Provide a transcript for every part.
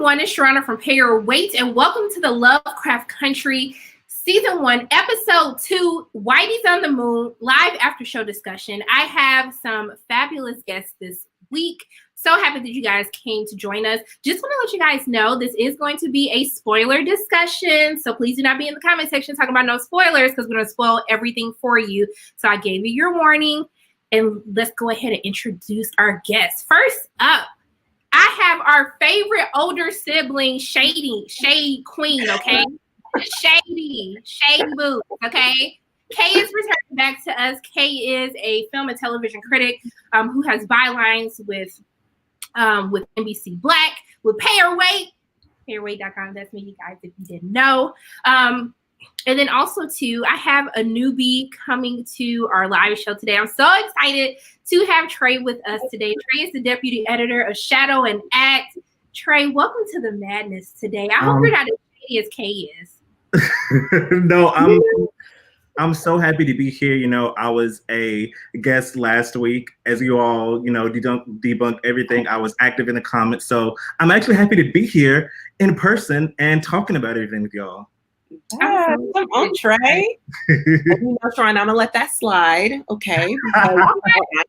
everyone, it's Sharronda from Payorwait, and welcome to the Lovecraft Country Season 1, Episode 2, Whitey's on the Moon, live after show discussion. I have some fabulous guests this week. So happy that you guys came to join us. Just want to let you guys know this is going to be a spoiler discussion. So please do not be in the comment section talking about no spoilers because we're going to spoil everything for you. So I gave you your warning, and let's go ahead and introduce our guests. First up, I have our favorite older sibling, Shade Queen, okay? Shady Boo, okay? Kay is returning back to us. Kay is a film and television critic who has bylines with NBC Black, with Payorwait, payorwait.com. That's me, you guys, if you didn't know. And then also, too, I have a newbie coming to our live show today. I'm so excited to have Trey with us today. Trey is the deputy editor of Shadow and Act. Trey, welcome to the madness today. I hope you're not as shady as Kay is. No, I'm so happy to be here. You know, I was a guest last week. As you all, debunk everything. I was active in the comments. So I'm actually happy to be here in person and talking about everything with y'all. Come on, Trey. Sharronda, I'm gonna let that slide, okay? Because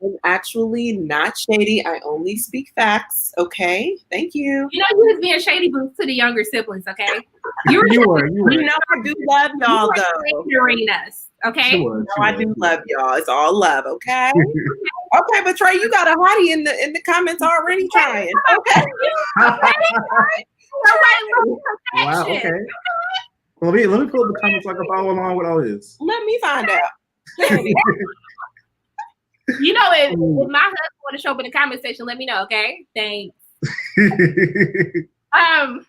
I'm actually not shady. I only speak facts, okay? Thank you. You know, you was being shady boots to the younger siblings, okay? You were. You know, I do love y'all though. Us, okay? I do love y'all. It's all love, okay? Okay, but Trey, you got a hottie in the comments already trying. Okay. Wow. Okay. Let me pull up the comments so I can follow along with all this. Let me find out. You know, if my husband want to show up in the comment section, let me know, okay? Thanks. All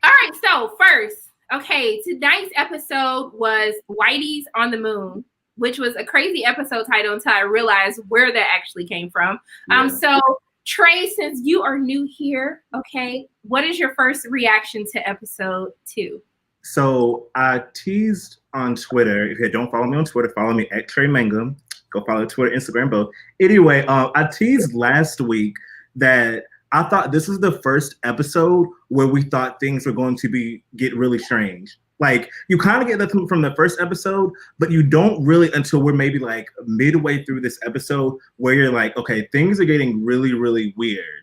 right, so first, okay, tonight's episode was Whitey's on the Moon, which was a crazy episode title until I realized where that actually came from. So Trey, since you are new here, okay, what is your first reaction to episode 2? So I teased on Twitter. If you don't follow me on Twitter, follow me at Trey Mangum. Go follow Twitter, Instagram, both. Anyway, I teased last week that I thought this was the first episode where we thought things were going to get really strange. Like, you kind of get that from the first episode, but you don't really until we're maybe like midway through this episode where you're like, okay, things are getting really, really weird.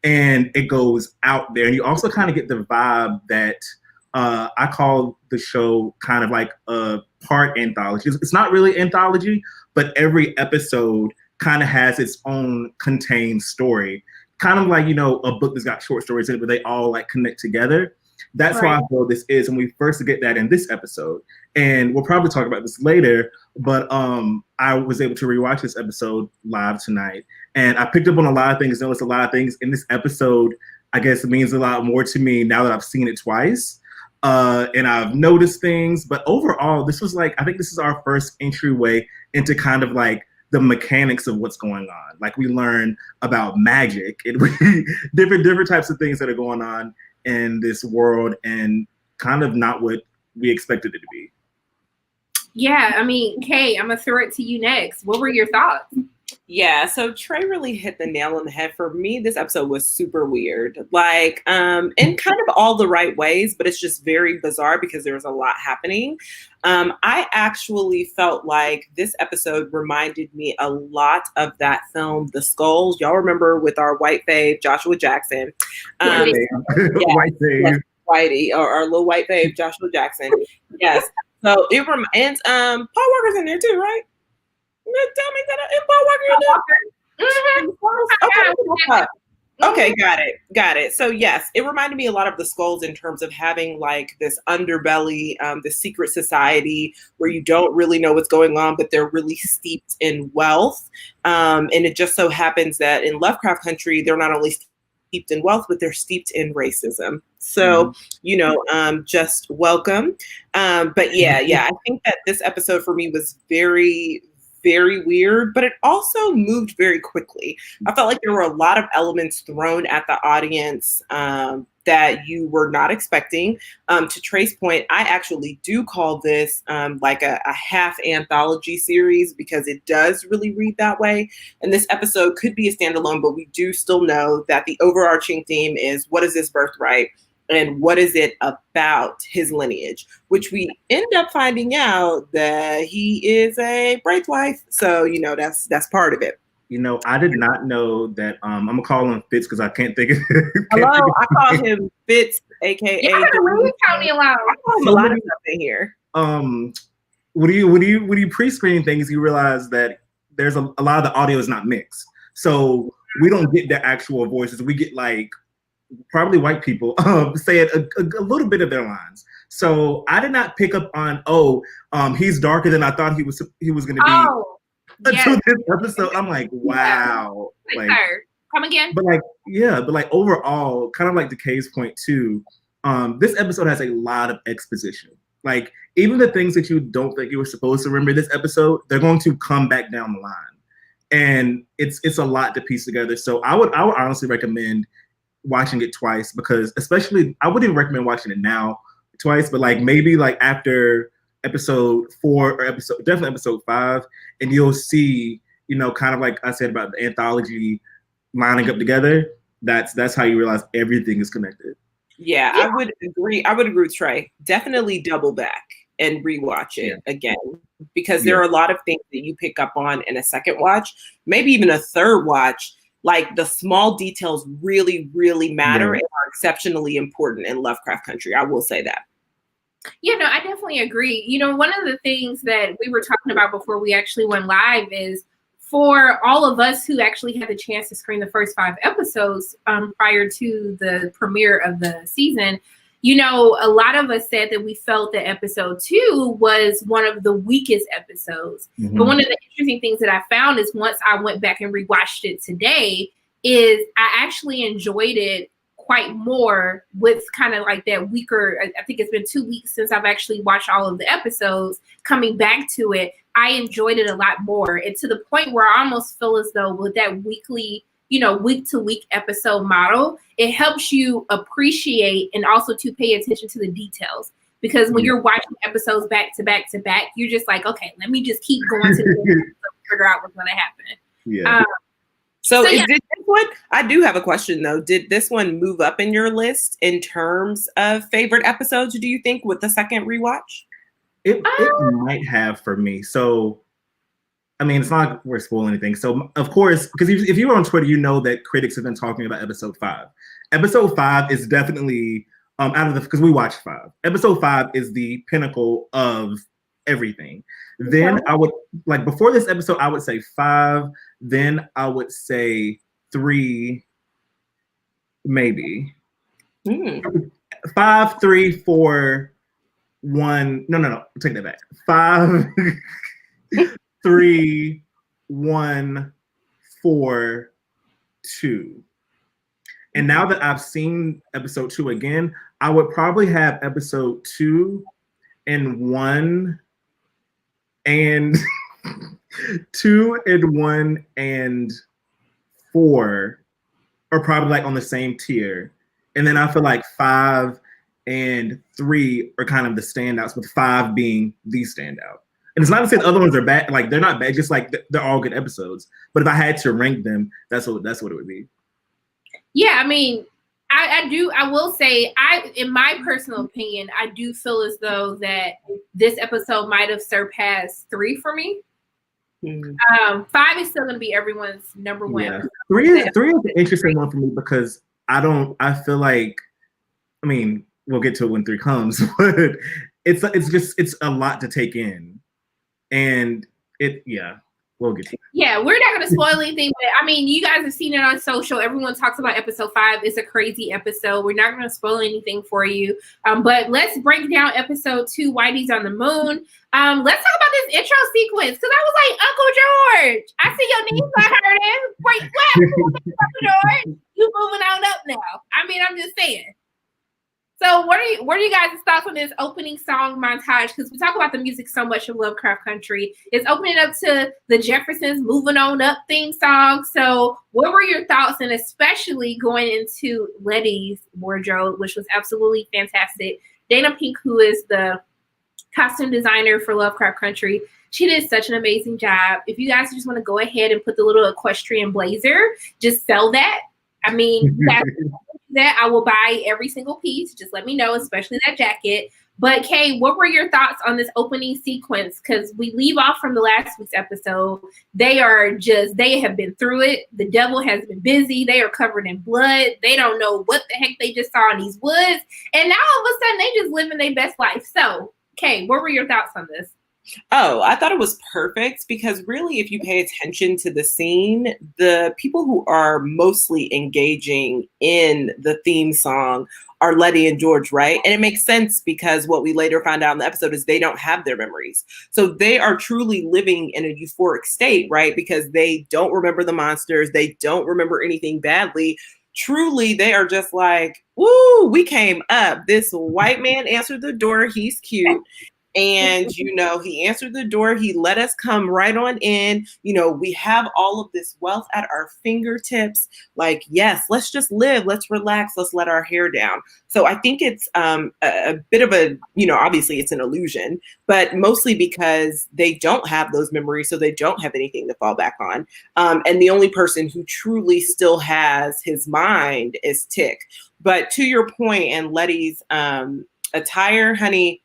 And it goes out there. And you also kind of get the vibe that I call the show kind of like a part anthology. It's not really anthology, but every episode kind of has its own contained story. Kind of like, a book that's got short stories in it, but they all like connect together. That's why I feel this is, and we first get that in this episode. And we'll probably talk about this later, but I was able to rewatch this episode live tonight. And I picked up on a lot of things, noticed a lot of things in this episode. I guess it means a lot more to me now that I've seen it twice. And I've noticed things, but overall, this was I think this is our first entryway into kind of like the mechanics of what's going on. Like, we learn about magic and different types of things that are going on in this world and kind of not what we expected it to be. Yeah, I mean, Kay, I'm gonna throw it to you next. What were your thoughts? Yeah, so Trey really hit the nail on the head. For me, this episode was super weird, in kind of all the right ways, but it's just very bizarre because there was a lot happening. I actually felt like this episode reminded me a lot of that film, The Skulls. Y'all remember with our white fave, Joshua Jackson. White fave. Yes, Whitey, or our little white fave, Joshua Jackson. Yes. So it reminds, Paul Walker's in there too, right? Tell me that Paul Walker. Okay, got it. So yes, it reminded me a lot of The Skulls in terms of having like this underbelly, this secret society where you don't really know what's going on, but they're really steeped in wealth. And it just so happens that in Lovecraft Country, they're not only steeped in wealth, but they're steeped in racism. So, just welcome. But yeah, I think that this episode for me was very, very weird, but it also moved very quickly. I felt like there were a lot of elements thrown at the audience that you were not expecting. To Trey's point, I actually do call this like a half anthology series because it does really read that way. And this episode could be a standalone, but we do still know that the overarching theme is, what is this birthright? And what is it about his lineage? Which we end up finding out that he is a Braithwaite. So, that's part of it. I did not know that. I'm gonna call him Fitz because I can't think of it. Hello, I call him Fitz, aka. Yeah, count me alone. I call him a lot of stuff in here. When you pre-screen things, you realize that there's a lot of the audio is not mixed, so we don't get the actual voices. We get like probably white people saying a little bit of their lines. So I did not pick up on he's darker than I thought he was going to be. Oh. Until this episode, I'm like, wow. Like, come again? But overall, kind of like the Kay's point too, this episode has a lot of exposition. Like, even the things that you don't think you were supposed to remember this episode, they're going to come back down the line. And it's a lot to piece together. So I would honestly recommend watching it twice, because especially, I wouldn't even recommend watching it now twice, but like maybe like after episode 4 or definitely episode 5, and you'll see, kind of like I said about the anthology lining up together. That's how you realize everything is connected. Yeah, I would agree. I would agree with Trey. Definitely double back and rewatch it again, because there are a lot of things that you pick up on in a second watch, maybe even a third watch. Like, the small details really, really matter and are exceptionally important in Lovecraft Country. I will say that. Yeah, no, I definitely agree. One of the things that we were talking about before we actually went live is, for all of us who actually had the chance to screen the first 5 episodes prior to the premiere of the season, a lot of us said that we felt that episode 2 was one of the weakest episodes. Mm-hmm. But one of the interesting things that I found is, once I went back and rewatched it today, is I actually enjoyed it quite more with kind of like that weaker. I think it's been 2 weeks since I've actually watched all of the episodes. Coming back to it, I enjoyed it a lot more, and to the point where I almost feel as though with that weekly, week to week episode model, it helps you appreciate and also to pay attention to the details. Because when you're watching episodes back to back to back, you're just like, okay, let me just keep going to the episode to figure out what's going to happen. Yeah. Did this one? I do have a question though. Did this one move up in your list in terms of favorite episodes, do you think, with the second rewatch? It might have for me. So, I mean, it's not like we're spoiling anything. So, of course, because if you were on Twitter, you know that critics have been talking about episode 5. Episode 5 is definitely because we watched 5. Episode 5 is the pinnacle of everything. Then I would, like, before this episode, I would say 5. Then I would say 3, maybe. 5, 3, 4, 1. No. Take that back. 5, 3, 1, 4, 2. And now that I've seen episode 2 again, I would probably have episode 2 and 1 and 2 and 1 and 4 are probably like on the same tier. And then I feel like 5 and 3 are kind of the standouts, with 5 being the standout. And it's not to say the other ones are bad, like they're not bad, just like they're all good episodes. But if I had to rank them, that's what it would be. Yeah, I mean, I will say, in my personal opinion, I do feel as though that this episode might have surpassed 3 for me. 5 is still going to be everyone's number one. Yeah. 3 is an interesting one for me, because I feel like, I mean, we'll get to it when 3 comes, but it's a lot to take in. And we'll get to it. Yeah, we're not going to spoil anything, but I mean, you guys have seen it on social. Everyone talks about episode 5. It's a crazy episode. We're not going to spoil anything for you. But let's break down episode 2, Whitey's on the Moon. Let's talk about this intro sequence, because I was like, Uncle George, I see your name, I heard it. Wait, what? Uncle George, you moving on up now. I mean, I'm just saying. So what are you guys' thoughts on this opening song montage? Because we talk about the music so much of Lovecraft Country. It's opening up to the Jeffersons Moving On Up theme song. So what were your thoughts, and especially going into Letty's wardrobe, which was absolutely fantastic. Dana Pink, who is the costume designer for Lovecraft Country, she did such an amazing job. If you guys just want to go ahead and put the little equestrian blazer, just sell that. I mean, that I will buy every single piece. Just let me know, especially that jacket. But Kay, what were your thoughts on this opening sequence? Because we leave off from the last week's episode. They have been through it. The devil has been busy. They are covered in blood. They don't know what the heck they just saw in these woods. And now all of a sudden they just living their best life. So, Kay, what were your thoughts on this? Oh, I thought it was perfect because really, if you pay attention to the scene, the people who are mostly engaging in the theme song are Letty and George, right? And it makes sense because what we later find out in the episode is they don't have their memories. So they are truly living in a euphoric state, right? Because they don't remember the monsters. They don't remember anything badly. Truly, they are just like, woo, we came up. This white man answered the door. He's cute. And, he answered the door. He let us come right on in. We have all of this wealth at our fingertips. Like, yes, let's just live. Let's relax. Let's let our hair down. So I think it's a bit of a, obviously it's an illusion, but mostly because they don't have those memories. So they don't have anything to fall back on. And the only person who truly still has his mind is Tick. But to your point, and Letty's attire, honey,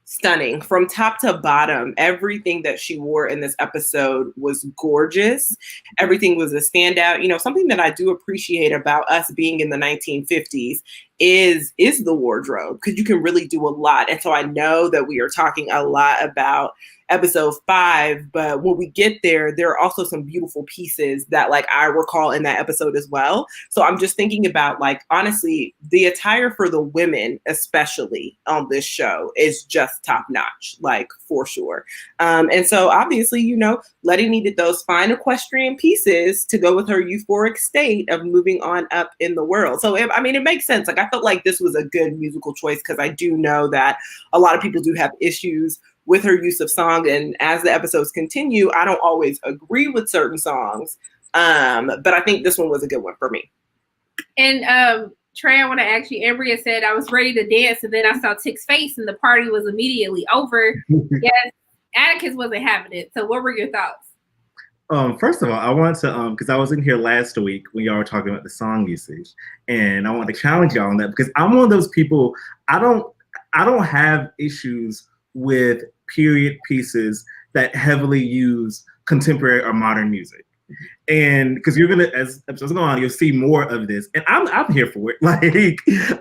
stunning from top to bottom. Everything that she wore in this episode was gorgeous. Everything was a standout. Something that I do appreciate about us being in the 1950s is the wardrobe, because you can really do a lot. And so I know that we are talking a lot about episode 5, but when we get there are also some beautiful pieces that I recall in that episode as well. So I'm just thinking about honestly, the attire for the women, especially on this show, is just top notch, for sure. And so obviously, Letty needed those fine equestrian pieces to go with her euphoric state of moving on up in the world. So it makes sense. I felt like this was a good musical choice because I do know that a lot of people do have issues with her use of song. And as the episodes continue, I don't always agree with certain songs. But I think this one was a good one for me. And Trey, I want to ask you, Ambria said, I was ready to dance and then I saw Tick's face and the party was immediately over. Yes, Atticus wasn't having it. So what were your thoughts? First of all, I want to, because I was in here last week when y'all were talking about the song usage, and I want to challenge y'all on that because I'm one of those people, I don't have issues with period pieces that heavily use contemporary or modern music. And because you're gonna, as episodes go on, you'll see more of this, and I'm here for it.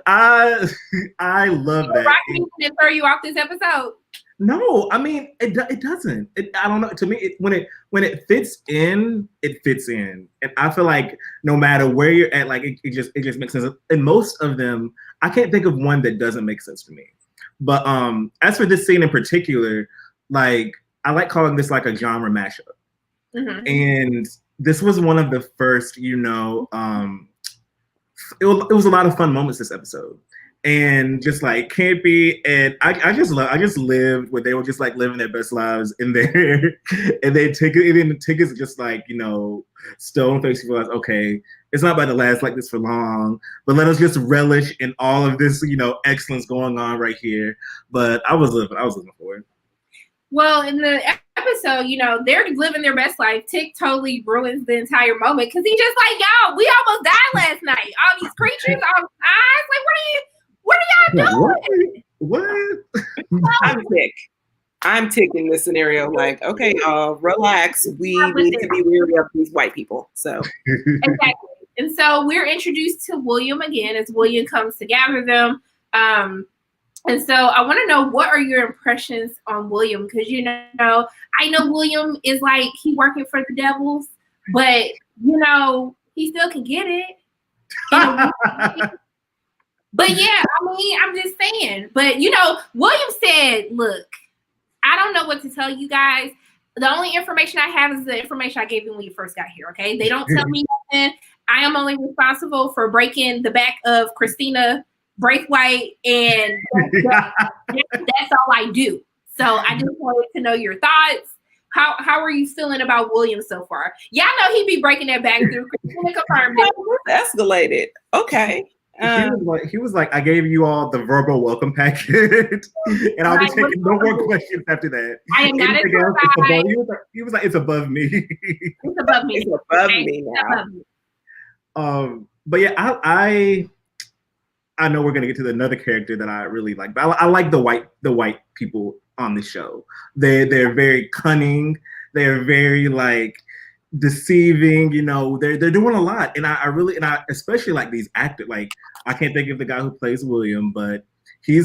I love that. Rocky didn't throw you off this episode. No, I mean it doesn't. I don't know. To me, when it fits in, it fits in, and I feel like no matter where you're at, it just makes sense. And most of them, I can't think of one that doesn't make sense to me. But as for this scene in particular, I like calling this a genre mashup. Mm-hmm. And this was one of the first, it was a lot of fun moments this episode. And just campy, and I just lived where they were just living their best lives in there, and they take it, and the tickets just stone faced. You realize, okay, it's not about to last like this for long, but let us just relish in all of this, excellence going on right here. But I was living for it. Well, in the episode, they're living their best life. Tick totally ruins the entire moment because he's just y'all, we almost died last night. All these creatures, all eyes, what are y'all doing? What? I'm Tick in this scenario. Okay, relax. We need to be weary of these white people. So exactly. And so we're introduced to William again as William comes to gather them. And so I want to know, what are your impressions on William? Because I know William is he working for the devils, but he still can get it. But yeah, I'm just saying. But William said, look, I don't know what to tell you guys. The only information I have is the information I gave you when you first got here, okay? They don't tell me nothing. I am only responsible for breaking the back of Christina Braithwaite, and that's all I do. So I just wanted to know your thoughts. How are you feeling about Williams so far? Y'all know he be breaking that back through. Christina confirmed it. Escalated. Okay. He was like, I gave you all the verbal welcome package, and I'll be taking no more questions after that. I am not above. He was like, it's above me. It's above me. It's above me now. But yeah, I know we're gonna get to another character that I really like, but I like the white people on the show. They're very cunning. They're very like deceiving. You know, they're doing a lot, and I especially like these actors. Like, I can't think of the guy who plays William, but he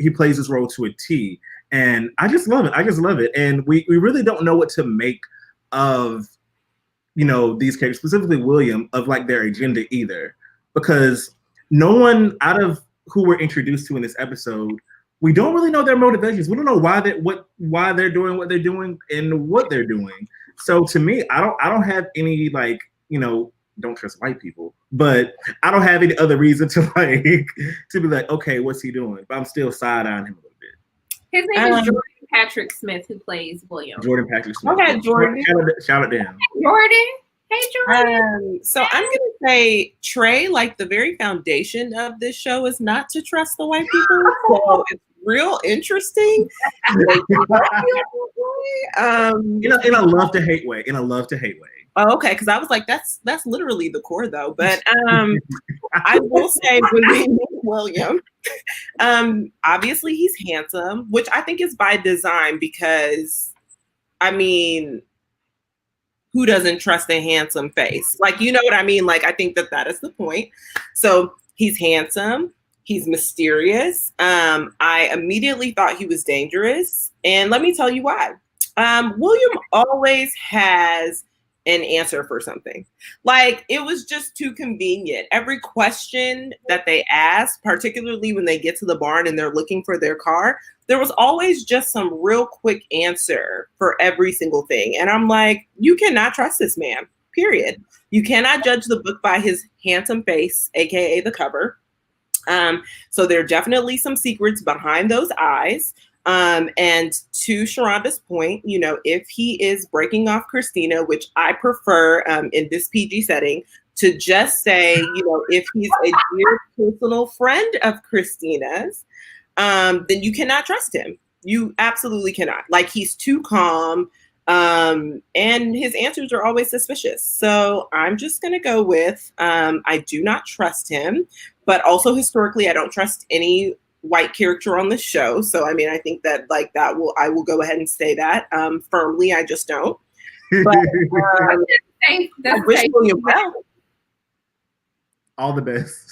plays this role to a T, and I just love it. And we really don't know what to make of, you know, these characters, specifically William, of like their agenda either, because no one out of who we're introduced to in this episode, we don't really know their motivations. We don't know why they're doing what they're doing and what they're doing. So to me, I don't have any, like, you know, don't trust white people, but I don't have any other reason to be like, okay, what's he doing? But I'm still side-eyeing him a little bit. His name is Jordan Patrick Smith, who plays William. Jordan Patrick Smith. Okay, Jordan. Shout out to him. Jordan. Hey, Jordan. So I'm going to say, Trey, like, the very foundation of this show is not to trust the white people. So it's real interesting. In a love to hate way. Oh, okay, because I was like, that's literally the core, though. But I will say, when we meet William, obviously he's handsome, which I think is by design, because, I mean, who doesn't trust a handsome face? Like, you know what I mean? Like, I think that is the point. So he's handsome. He's mysterious. I immediately thought he was dangerous. And let me tell you why. William always has an answer for something. Like, it was just too convenient. Every question that they asked, particularly when they get to the barn and they're looking for their car, there was always just some real quick answer for every single thing. And I'm like, you cannot trust this man, period. You cannot judge the book by his handsome face, AKA the cover. So there are definitely some secrets behind those eyes. And to Sharronda's point, you know, if he is breaking off Christina, which I prefer in this PG setting, to just say, you know, if he's a dear personal friend of Christina's, then you cannot trust him. You absolutely cannot. Like, he's too calm, and his answers are always suspicious. So I'm just going to go with, I do not trust him, but also historically, I don't trust any white character on the show. So, I mean, I think that, like, I will go ahead and say that firmly. I just don't. But I wish William well. All the best.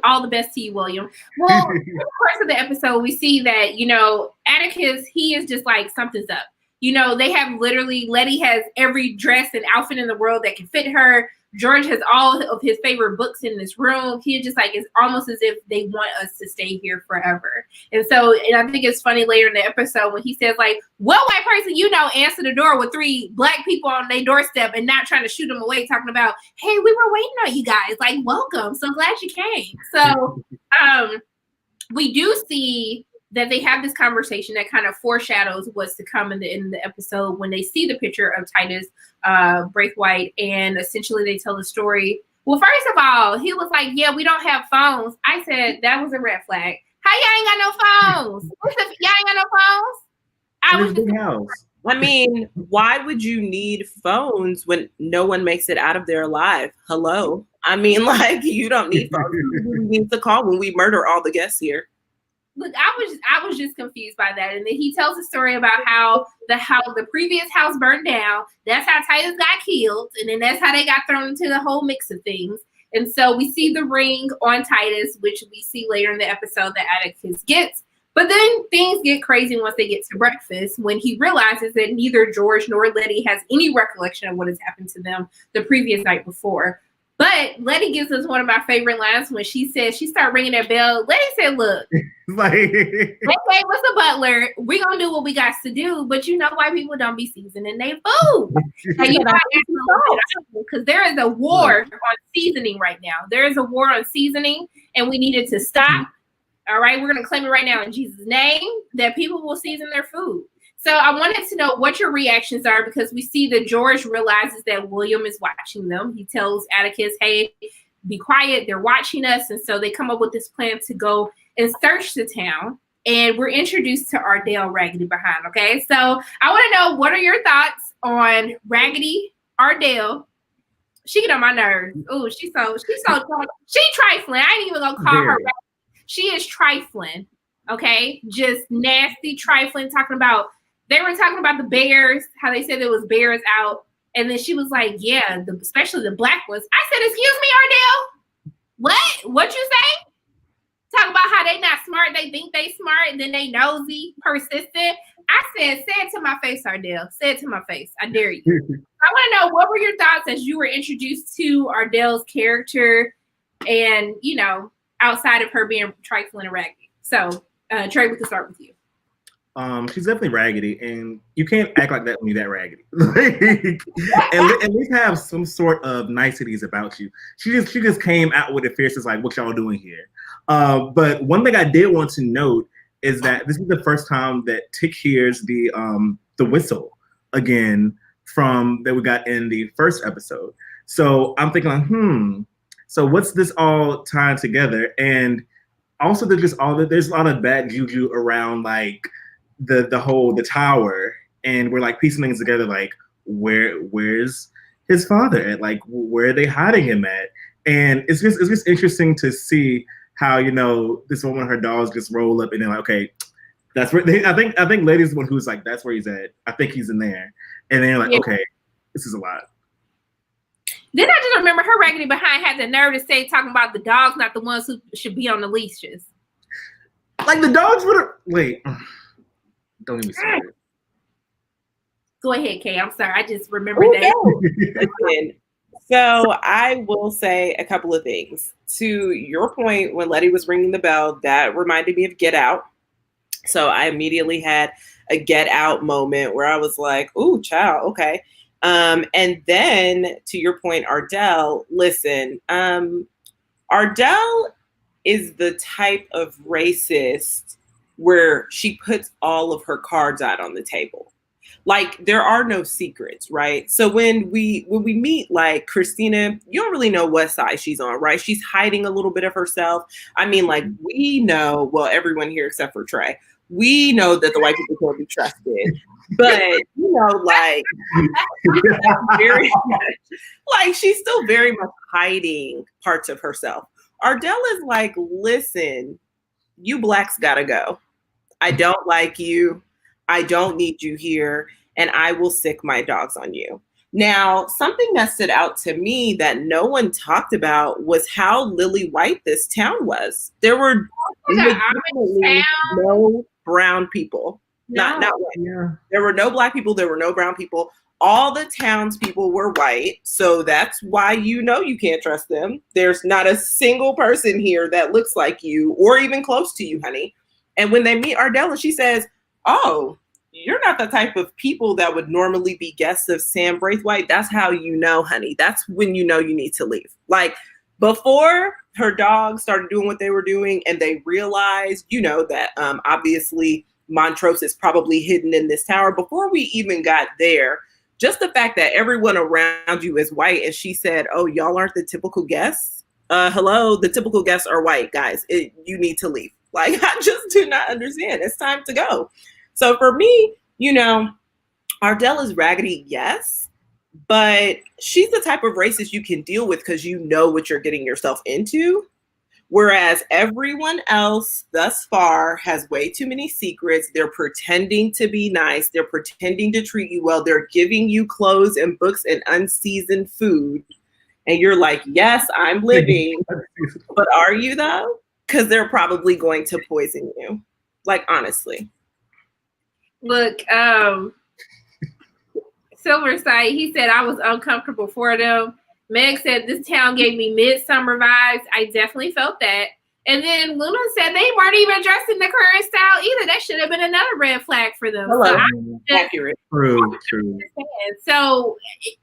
all the best to you, William. Well, in the course of the episode, we see that, you know, Atticus, he is just like, something's up. You know, they have literally, Letty has every dress and outfit in the world that can fit her. George has all of his favorite books in this room. He just like, it's almost as if they want us to stay here forever. And I think it's funny later in the episode when he says, like, what white person, you know, answer the door with 3 black people on their doorstep and not trying to shoot them away, talking about, hey, we were waiting on you guys. Like, welcome. So glad you came. So we do see that they have this conversation that kind of foreshadows what's to come in the episode when they see the picture of Titus Braithwaite, and essentially they tell the story. Well, first of all, he was like, yeah, we don't have phones. I said, that was a red flag. How y'all ain't got no phones? Y'all ain't got no phones? I mean, why would you need phones when no one makes it out of there alive? Hello? I mean, like, you don't need phones. You need to call when we murder all the guests here. Look, I was just confused by that. And then he tells a story about how the previous house burned down. That's how Titus got killed. And then that's how they got thrown into the whole mix of things. And so we see the ring on Titus, which we see later in the episode that Atticus gets. But then things get crazy once they get to breakfast, when he realizes that neither George nor Letty has any recollection of what has happened to them the previous night before. But Letty gives us one of my favorite lines when she says, she started ringing that bell. Letty said, look, like, they gave us a butler. We're going to do what we got to do. But you know why people don't be seasoning their food. And you know, because there is a war on seasoning right now. There is a war on seasoning, and we need it to stop. All right, we're going to claim it right now in Jesus' name that people will season their food. So I wanted to know what your reactions are, because we see that George realizes that William is watching them. He tells Atticus, hey, be quiet. They're watching us. And so they come up with this plan to go and search the town. And we're introduced to Ardell Raggedy behind. Okay, so I want to know, what are your thoughts on Raggedy Ardell? She get on my nerves. Oh, she's trifling. I ain't even gonna call her Raggedy. She is trifling. Okay, just nasty trifling. They were talking about the bears, how they said there was bears out. And then she was like, yeah, especially the black ones. I said, excuse me, Ardell? What you say? Talk about how they not smart. They think they smart, and then they nosy, persistent. I said, say it to my face, Ardell. Say it to my face. I dare you. I want to know, what were your thoughts as you were introduced to Ardell's character and, you know, outside of her being trifling and raggedy? So, Trey, we can start with you. She's definitely raggedy, and you can't act like that when you're that raggedy. At least have some sort of niceties about you. She just came out with a fierceness, like, what y'all doing here? But one thing I did want to note is that this is the first time that Tick hears the whistle again from that we got in the first episode. So I'm thinking, like, so what's this all tying together? And also, there's a lot of bad juju around, like, the tower, and we're like piecing things together, like, where's his father at? Like, where are they hiding him at? And it's just interesting to see how, you know, this woman and her dogs just roll up and they're like, okay, that's where I think Lady's the one who's like, that's where he's at. I think he's in there. And then you're like, okay, this is a lot. Then I just remember her raggedy behind had the nerve to say, talking about the dogs, not the ones who should be on the leashes. Like, the dogs would have, wait. Don't get me started. Go ahead, Kay. I'm sorry. I just remembered that. Listen, so I will say a couple of things. To your point, when Letty was ringing the bell, that reminded me of Get Out. So I immediately had a Get Out moment where I was like, ooh, child, okay. And then to your point, Ardell, listen, Ardell is the type of racist where she puts all of her cards out on the table. Like, there are no secrets, right? So when we meet, like, Christina, you don't really know what side she's on, right? She's hiding a little bit of herself. I mean, like, we know, well, everyone here except for Trey, we know that the white people can't be trusted. But, you know, like, very much, like, she's still very much hiding parts of herself. Ardell is like, listen, you blacks gotta go. I don't like you. I don't need you here. And I will sick my dogs on you. Now, something that stood out to me that no one talked about was how lily white this town was. There were no brown people. Not white. Yeah. There were no black people. There were no brown people. All the townspeople were white. So that's why you know you can't trust them. There's not a single person here that looks like you or even close to you, honey. And when they meet Ardell and she says, oh, you're not the type of people that would normally be guests of Sam Braithwaite. That's how you know, honey. That's when you know you need to leave. Like, before her dogs started doing what they were doing and they realized, you know, that obviously Montrose is probably hidden in this tower. Before we even got there, just the fact that everyone around you is white, and she said, oh, y'all aren't the typical guests? Hello, the typical guests are white, guys. You need to leave. Like, I just do not understand. It's time to go. So for me, you know, Ardell is raggedy, yes, but she's the type of racist you can deal with because you know what you're getting yourself into. Whereas everyone else thus far has way too many secrets. They're pretending to be nice. They're pretending to treat you well. They're giving you clothes and books and unseasoned food. And you're like, yes, I'm living. But are you though? Because they're probably going to poison you. Like, honestly. Look, Silverside, he said I was uncomfortable for them. Meg said, this town gave me midsummer vibes. I definitely felt that. And then Luna said they weren't even dressed in the current style either. That should have been another red flag for them. Hello. So Accurate. True. So,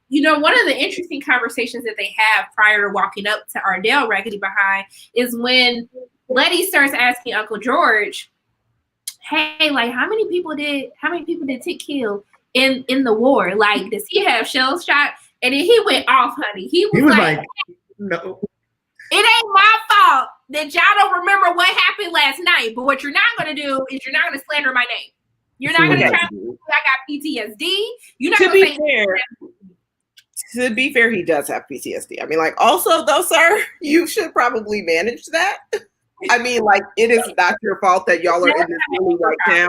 one of the interesting conversations that they have prior to walking up to Ardell Raggedy Behind is when Letty starts asking Uncle George, hey, like how many people did Tick kill in the war? Like, does he have shell shock? And then he went off, honey. He was like, no. It ain't my fault that y'all don't remember what happened last night. But what you're not going to do is you're not going to slander my name. You're not going to try to say I got PTSD. You're not going to say. To be fair, he does have PTSD. I mean, like, also though, sir, you should probably manage that. I mean, like, it is not your fault that y'all are in this lily white town.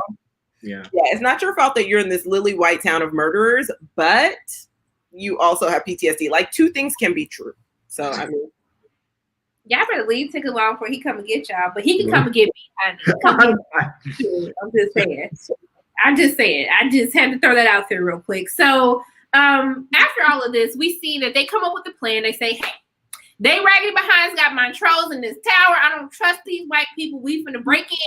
Yeah, it's not your fault that you're in this lily white town of murderers, but you also have PTSD. Like, two things can be true. So, I mean. Y'all better leave Tick alone before he come and get y'all. But he can come and get me. I'm just saying. I just had to throw that out there real quick. So after all of this, we see that they come up with a plan. They say, hey, they Raggedy Behinds got Montrose in this tower. I don't trust these white people. We finna break in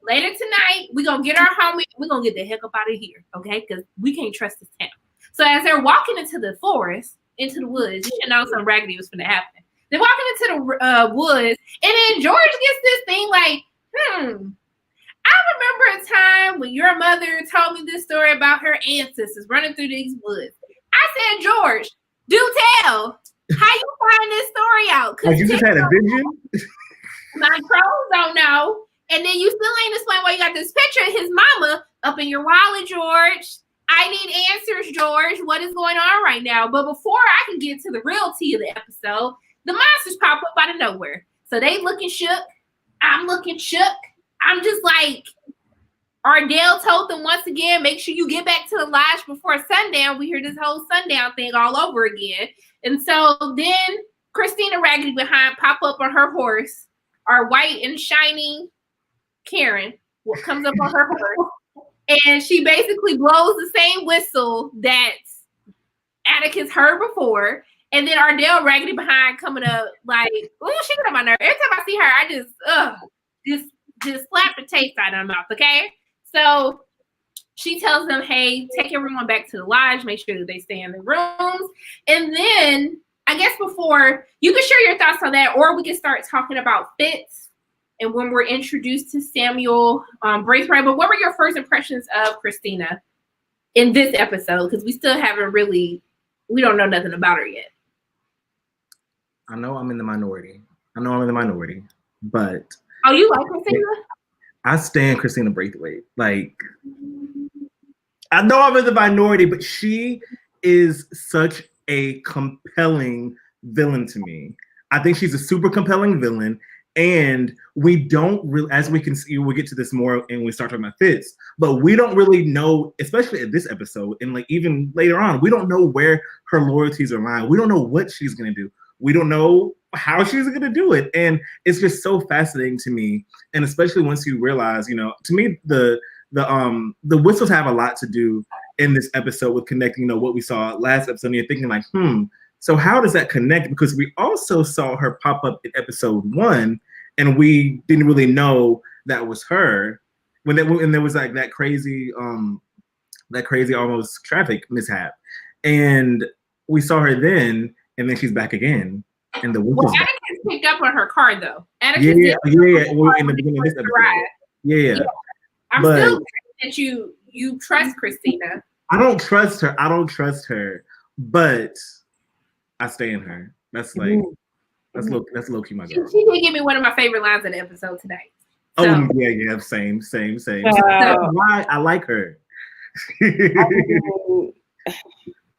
later tonight. We're going to get our homie. We're going to get the heck up out of here, okay? Because we can't trust this town. So as they're walking into the forest, into the woods, you should know something raggedy was finna happen. They're walking into the woods, and then George gets this thing like, I remember a time when your mother told me this story about her ancestors running through these woods. I said, George, do tell. How you find this story out? You just had a vision? My trolls don't know. And then you still ain't explain why you got this picture of his mama up in your wallet, George. I need answers, George. What is going on right now? But before I can get to the real tea of the episode, the monsters pop up out of nowhere. So they looking shook. I'm looking shook. I'm just like, Ardell told them once again, make sure you get back to the lodge before sundown. We hear this whole sundown thing all over again. And so then Christina Raggedy Behind pop up on her horse. Our white and shiny Karen comes up on her horse. And she basically blows the same whistle that Atticus heard before. And then Ardell Raggedy Behind coming up like, ooh, she got on my nerve. Every time I see her, I just slap the taste out of her mouth, okay? So she tells them, hey, take everyone back to the lodge, make sure that they stay in the rooms. And then I guess before, you can share your thoughts on that, or we can start talking about Fitz and when we're introduced to Samuel Braithwaite. But what were your first impressions of Christina in this episode? Because we still haven't really, we don't know nothing about her yet. I know I'm in the minority, but oh, you like Christina? I stand Christina Braithwaite. Like, I know I'm in the minority, but she is such a compelling villain to me. I think she's a super compelling villain, and we don't really, as we can see, we'll get to this more and we start talking about Fitz, but we don't really know, especially in this episode, and like even later on, we don't know where her loyalties are lying. We don't know what she's gonna do. We don't know how she's going to do it. And it's just so fascinating to me. And especially once you realize, to me, the whistles have a lot to do in this episode with connecting, what we saw last episode. And you're thinking like, so how does that connect? Because we also saw her pop up in episode 1 and we didn't really know that was her and there was like that crazy almost traffic mishap. And we saw her then, and then she's back again. And the Atticus picked up on her car though. Atticus in the beginning of this episode. Yeah. I'm still saying that you trust Christina. I don't trust her, but I stay in her. That's like that's low key my girl. She did give me one of my favorite lines of the episode tonight. So. Oh yeah, same. That's why I like her.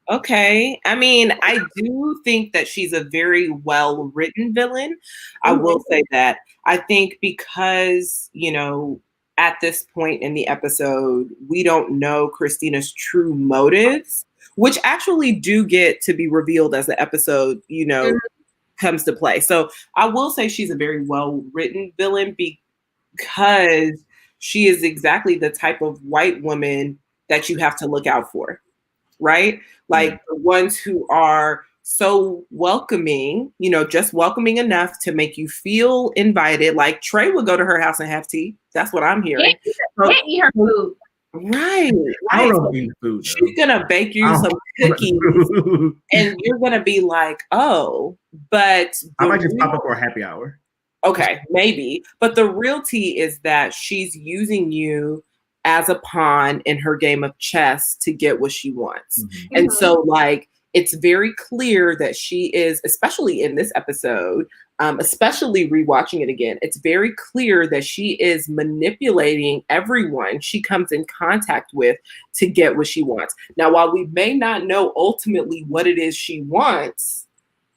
Okay. I mean, I do think that she's a very well-written villain. I will say that. I think because, at this point in the episode, we don't know Christina's true motives, which actually do get to be revealed as the episode, comes to play. So I will say she's a very well-written villain because she is exactly the type of white woman that you have to look out for. Right? Like the ones who are so welcoming, just welcoming enough to make you feel invited. Like Trey would go to her house and have tea. That's what I'm hearing. Can't eat her food. Right. I don't know eating food. She's gonna bake you some cookies, and you're gonna be like, "Oh," but I might just pop up for a happy hour. Okay, maybe. But the real tea is that she's using you as a pawn in her game of chess to get what she wants. Mm-hmm. And so, like, it's very clear that she is, especially in this episode, especially rewatching it again, it's very clear that she is manipulating everyone she comes in contact with to get what she wants. Now, while we may not know ultimately what it is she wants,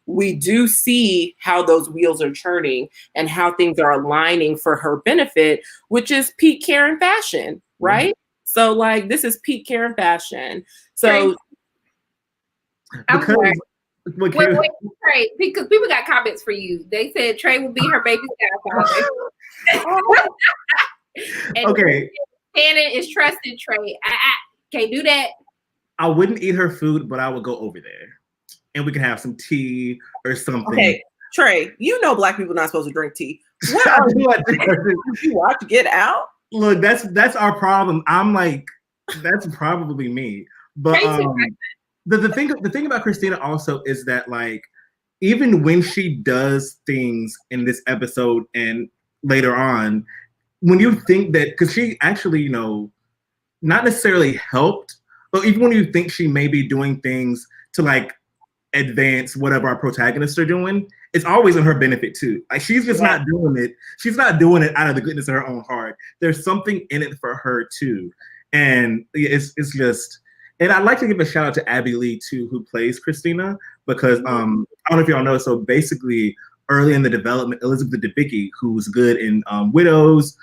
we do see how those wheels are churning and how things are aligning for her benefit, which is peak Karen fashion, right? Mm-hmm. So, like, this is peak Karen fashion. So, Trey, because people got comments for you. They said Trey would be her baby's godfather. Okay. Shannon is trusted Trey. I can't do that. I wouldn't eat her food, but I would go over there. And we can have some tea or something. Okay, Trey, Black people are not supposed to drink tea. What are you watch Get Out? Look, that's our problem. I'm like, that's probably me. But the thing about Christina also is that, like, even when she does things in this episode and later on, when you think that, because she actually, not necessarily helped, but even when you think she may be doing things to, like, advance whatever our protagonists are doing, it's always in her benefit too. Like, she's just not doing it. She's not doing it out of the goodness of her own heart. There's something in it for her too. And it's just, and I'd like to give a shout out to Abby Lee too, who plays Christina, because I don't know if y'all know, so basically early in the development, Elizabeth Debicki, who's good in Widows,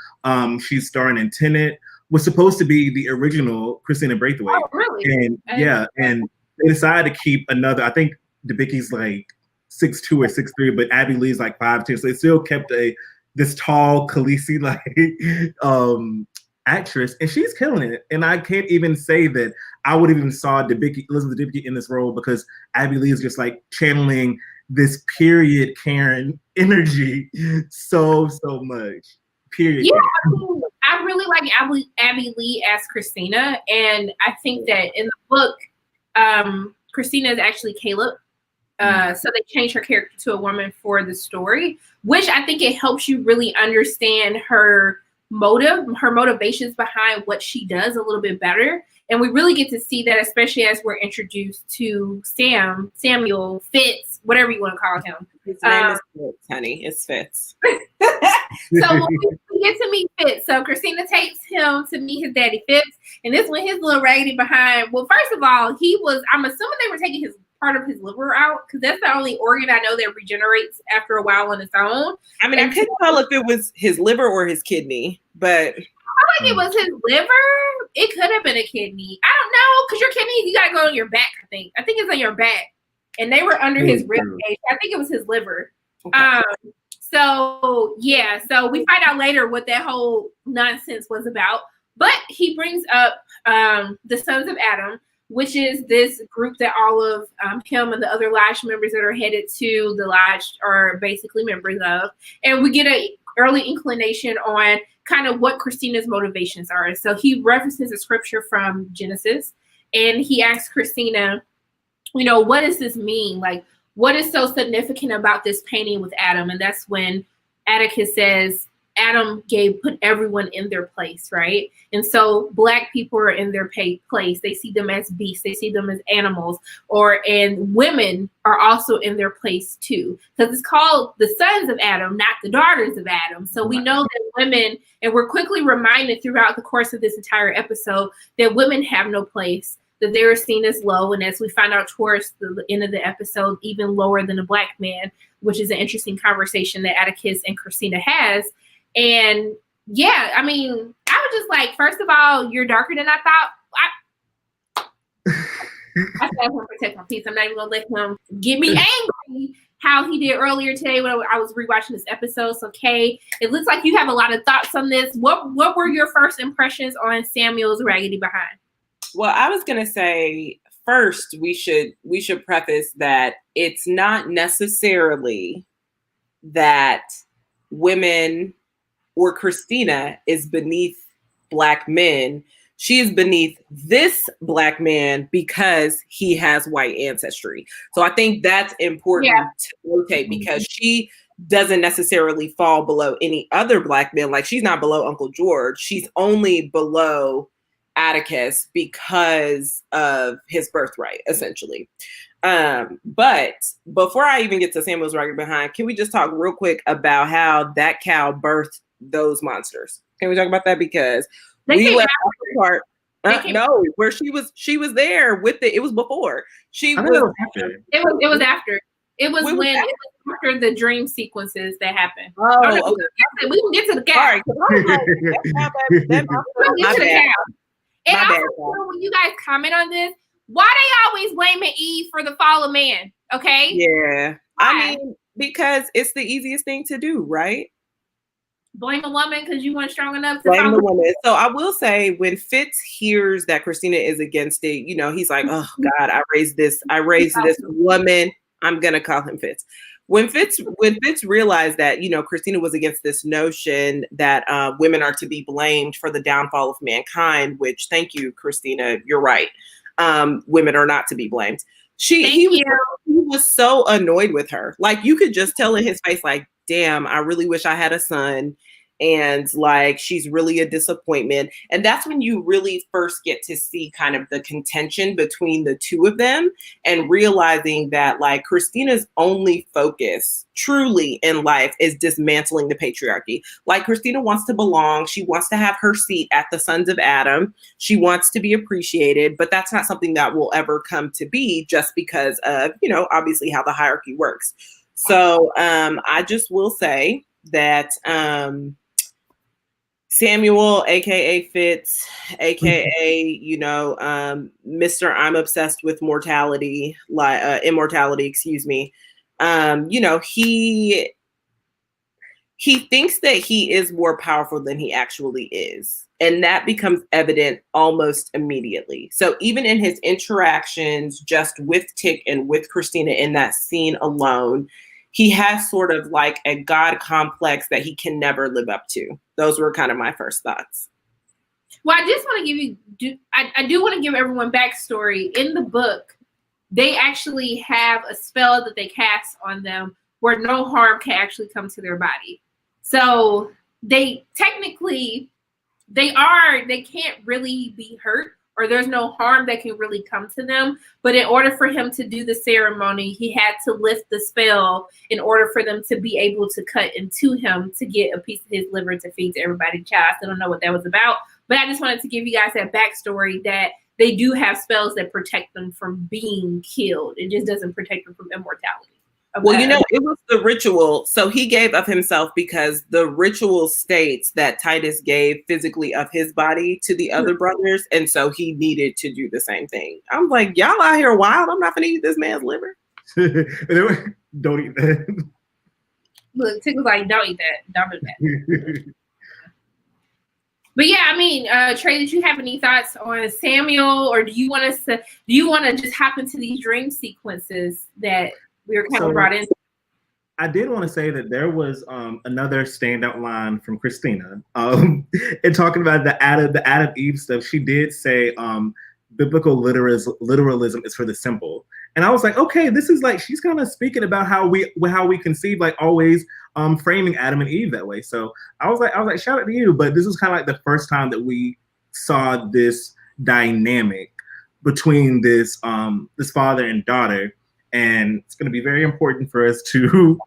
she's starring in Tenet, was supposed to be the original Christina Braithwaite. Oh, really? And and they decided to keep another, I think Debicki's like 6'2" or 6'3", but Abby Lee's like 5'10", so they still kept this tall Khaleesi like actress, and she's killing it. And I can't even say that I would even saw Elizabeth Debicki in this role, because Abby Lee is just like channeling this period Karen energy so much. Period. Yeah, I really like Abby Lee as Christina, and I think that in the book, Christina is actually Caleb. So they changed her character to a woman for the story, which I think it helps you really understand her motivations behind what she does a little bit better. And we really get to see that, especially as we're introduced to Samuel, Fitz, whatever you want to call him. His name is Fitz, honey. It's Fitz. So we get to meet Fitz. So Christina takes him to meet his daddy Fitz. And this when his little raggedy behind. Well, first of all, I'm assuming they were taking part of his liver out, because that's the only organ I know that regenerates after a while on its own. I mean, I couldn't tell if it was his liver or his kidney, but I think it was his liver. It could have been a kidney. I don't know, because your kidneys, you gotta go on your back. I think it's on your back, and they were under his rib cage. I think it was his liver. Okay. So we find out later what that whole nonsense was about. But he brings up the Sons of Adam, which is this group that all of him and the other Lodge members that are headed to the Lodge are basically members of. And we get an early inclination on kind of what Christina's motivations are. So he references a scripture from Genesis, and he asks Christina, what does this mean? Like, what is so significant about this painting with Adam? And that's when Atticus says, Adam put everyone in their place, right? And so Black people are in their place. They see them as beasts. They see them as animals. And women are also in their place too, because it's called the sons of Adam, not the daughters of Adam. So we know that women, and we're quickly reminded throughout the course of this entire episode that women have no place, that they are seen as low. And as we find out towards the end of the episode, even lower than a Black man, which is an interesting conversation that Atticus and Christina has. And yeah, I mean, I was just like, first of all, you're darker than I thought. I said I'm gonna protect my peace. I'm not even gonna let him get me angry how he did earlier today when I was rewatching this episode. So Kay, it looks like you have a lot of thoughts on this. What were your first impressions on Samuel's raggedy behind? Well, I was gonna say, first we should preface that it's not necessarily that women or Christina is beneath Black men. She is beneath this Black man because he has white ancestry. So I think that's important to notate, because she doesn't necessarily fall below any other Black men. Like, she's not below Uncle George. She's only below Atticus because of his birthright, essentially. But before I even get to Samuel's right behind, can we just talk real quick about how that cow birthed those monsters? Can we talk about that? Because we left the part. No, where she was there with it. It was before. It was after. It was when it was after the dream sequences that happened. Oh, okay. We can get to the cow. And also, when you guys comment on this, why they always blaming Eve for the fall of man? Okay. Yeah. I mean, because it's the easiest thing to do, right? Blame a woman because you weren't strong enough to blame the woman. So I will say, when Fitz hears that Christina is against it, he's like, oh God, I raised this woman. I'm gonna call him Fitz. When Fitz realized that, Christina was against this notion that women are to be blamed for the downfall of mankind, which, thank you, Christina, you're right. Women are not to be blamed. He was so annoyed with her. Like, you could just tell in his face, like, damn, I really wish I had a son. And like, she's really a disappointment. And that's when you really first get to see kind of the contention between the two of them, and realizing that like Christina's only focus truly in life is dismantling the patriarchy. Like, Christina wants to belong. She wants to have her seat at the Sons of Adam. She wants to be appreciated, but that's not something that will ever come to be just because of, obviously how the hierarchy works. So I just will say that Samuel, aka Fitz, aka Mr. I'm obsessed with mortality, immortality. Excuse me. He thinks that he is more powerful than he actually is, and that becomes evident almost immediately. So even in his interactions, just with Tick and with Christina in that scene alone, he has sort of like a God complex that he can never live up to. Those were kind of my first thoughts. Well, I just want to give I do want to give everyone backstory. In the book, they actually have a spell that they cast on them where no harm can actually come to their body. So they technically, they can't really be hurt, or there's no harm that can really come to them. But in order for him to do the ceremony, he had to lift the spell in order for them to be able to cut into him to get a piece of his liver to feed to everybody. Child, I still don't know what that was about. But I just wanted to give you guys that backstory that they do have spells that protect them from being killed. It just doesn't protect them from immortality. Well, it was the ritual. So he gave of himself because the ritual states that Titus gave physically of his body to the other brothers. And so he needed to do the same thing. I'm like, y'all out here wild. I'm not going to eat this man's liver. Don't eat that. Look, Tick was like, don't eat that. Don't do that. But yeah, I mean, Trey, did you have any thoughts on Samuel, or do you want to just hop into these dream sequences that we were kind of brought in? I did want to say that there was another standout line from Christina in talking about the Adam Eve stuff. She did say biblical literalism is for the simple. And I was like, okay, this is like, she's kind of speaking about how we conceive, like always framing Adam and Eve that way. So I was like, shout out to you. But this was kind of like the first time that we saw this dynamic between this father and daughter. And it's going to be very important for us to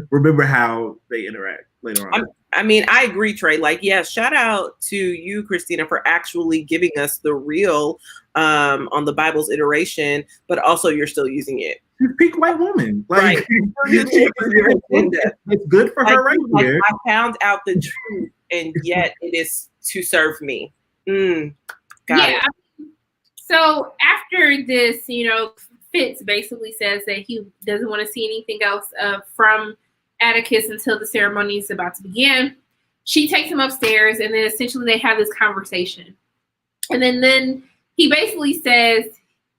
remember how they interact later on. I mean, I agree, Trey. Like, yeah, shout out to you, Christina, for actually giving us the real on the Bible's iteration, but also you're still using it. Peak white woman. Like, right. It's good for her right here. I found out the truth, and yet it is to serve me. Got it. So after this, Fitz basically says that he doesn't want to see anything else from Atticus until the ceremony is about to begin. She takes him upstairs, and then essentially they have this conversation. And then he basically says,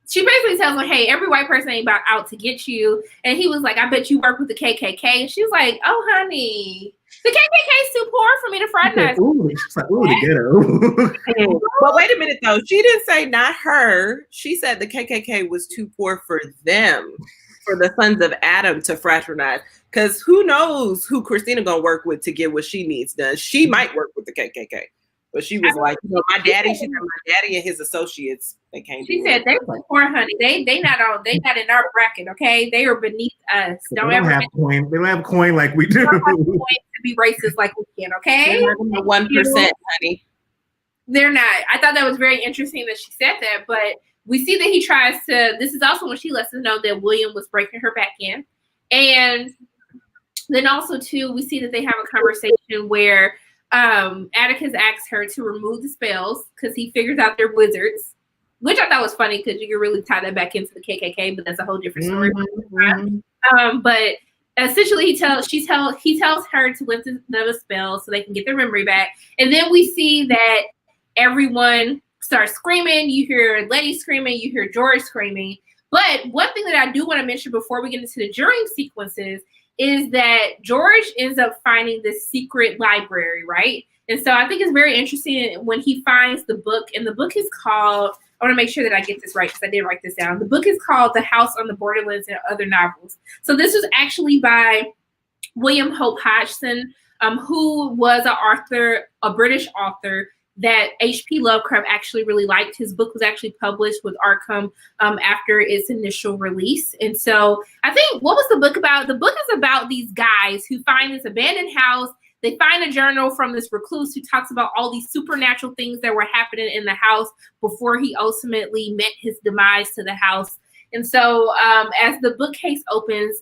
she basically tells him, hey, every white person ain't about out to get you. And he was like, I bet you work with the KKK. And she was like, oh, honey, the KKK is too poor for me to fraternize. She's like, ooh, the ghetto. But wait a minute, though. She didn't say not her. She said the KKK was too poor for them, for the sons of Adam to fraternize. Because who knows who Christina going to work with to get what she needs done. She might work with the KKK. But she was like, you know, my daddy and his associates, they can't. She said they were poor, honey. They not in our bracket, okay? They are beneath us. They don't have coin like we do. They don't have coin to be racist like we can, okay? They're not 1%, honey. They're not. I thought that was very interesting that she said that, but we see that he tries to. This is also when she lets us know that William was breaking her back in, and then also too, we see that they have a conversation where Atticus asks her to remove the spells because he figures out they're wizards, which I thought was funny because you can really tie that back into the KKK, but that's a whole different story. Mm-hmm. But essentially, he tells her to lift the spell so they can get their memory back, and then we see that everyone starts screaming. You hear Letty screaming, you hear George screaming. But one thing that I do want to mention before we get into the during sequences is that George ends up finding this secret library, right? And so I think it's very interesting when he finds the book, and the book is called, I want to make sure that I get this right because I did write this down. The book is called The House on the Borderlands and Other Novels. So this was actually by William Hope Hodgson, who was a British author that H.P. Lovecraft actually really liked. His book was actually published with Arkham after its initial release. And so I think, what was the book about? The book is about these guys who find this abandoned house. They find a journal from this recluse who talks about all these supernatural things that were happening in the house before he ultimately met his demise to the house. And so as the bookcase opens,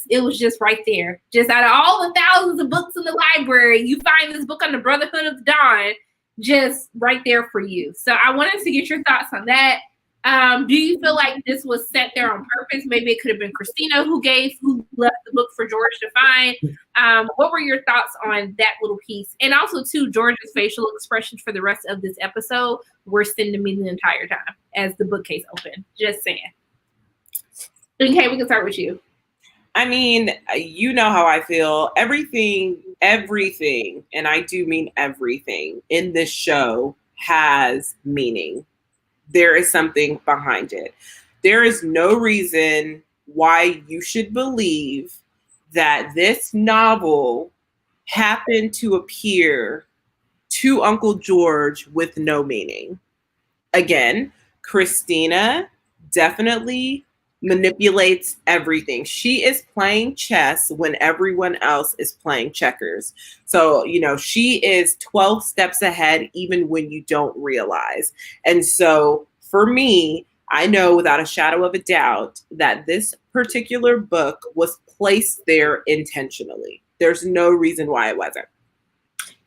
it was just right there. Just out of all the thousands of books in the library, you find this book on the Brotherhood of Dawn just right there for you. So I wanted to get your thoughts on that. Do you feel like this was set there on purpose? Maybe it could have been Christina who left the book for George to find. What were your thoughts on that little piece? And also, too, George's facial expressions for the rest of this episode were sending me the entire time as the bookcase opened. Just saying. Okay, we can start with you. I mean, you know how I feel. Everything, and I do mean everything in this show has meaning. There is something behind it. There is no reason why you should believe that this novel happened to appear to Uncle George with no meaning. Again, Christina definitely manipulates everything. She is playing chess when everyone else is playing checkers. So, you know, she is 12 steps ahead even when you don't realize. And so for me, I know without a shadow of a doubt that this particular book was placed there intentionally. There's no reason why it wasn't.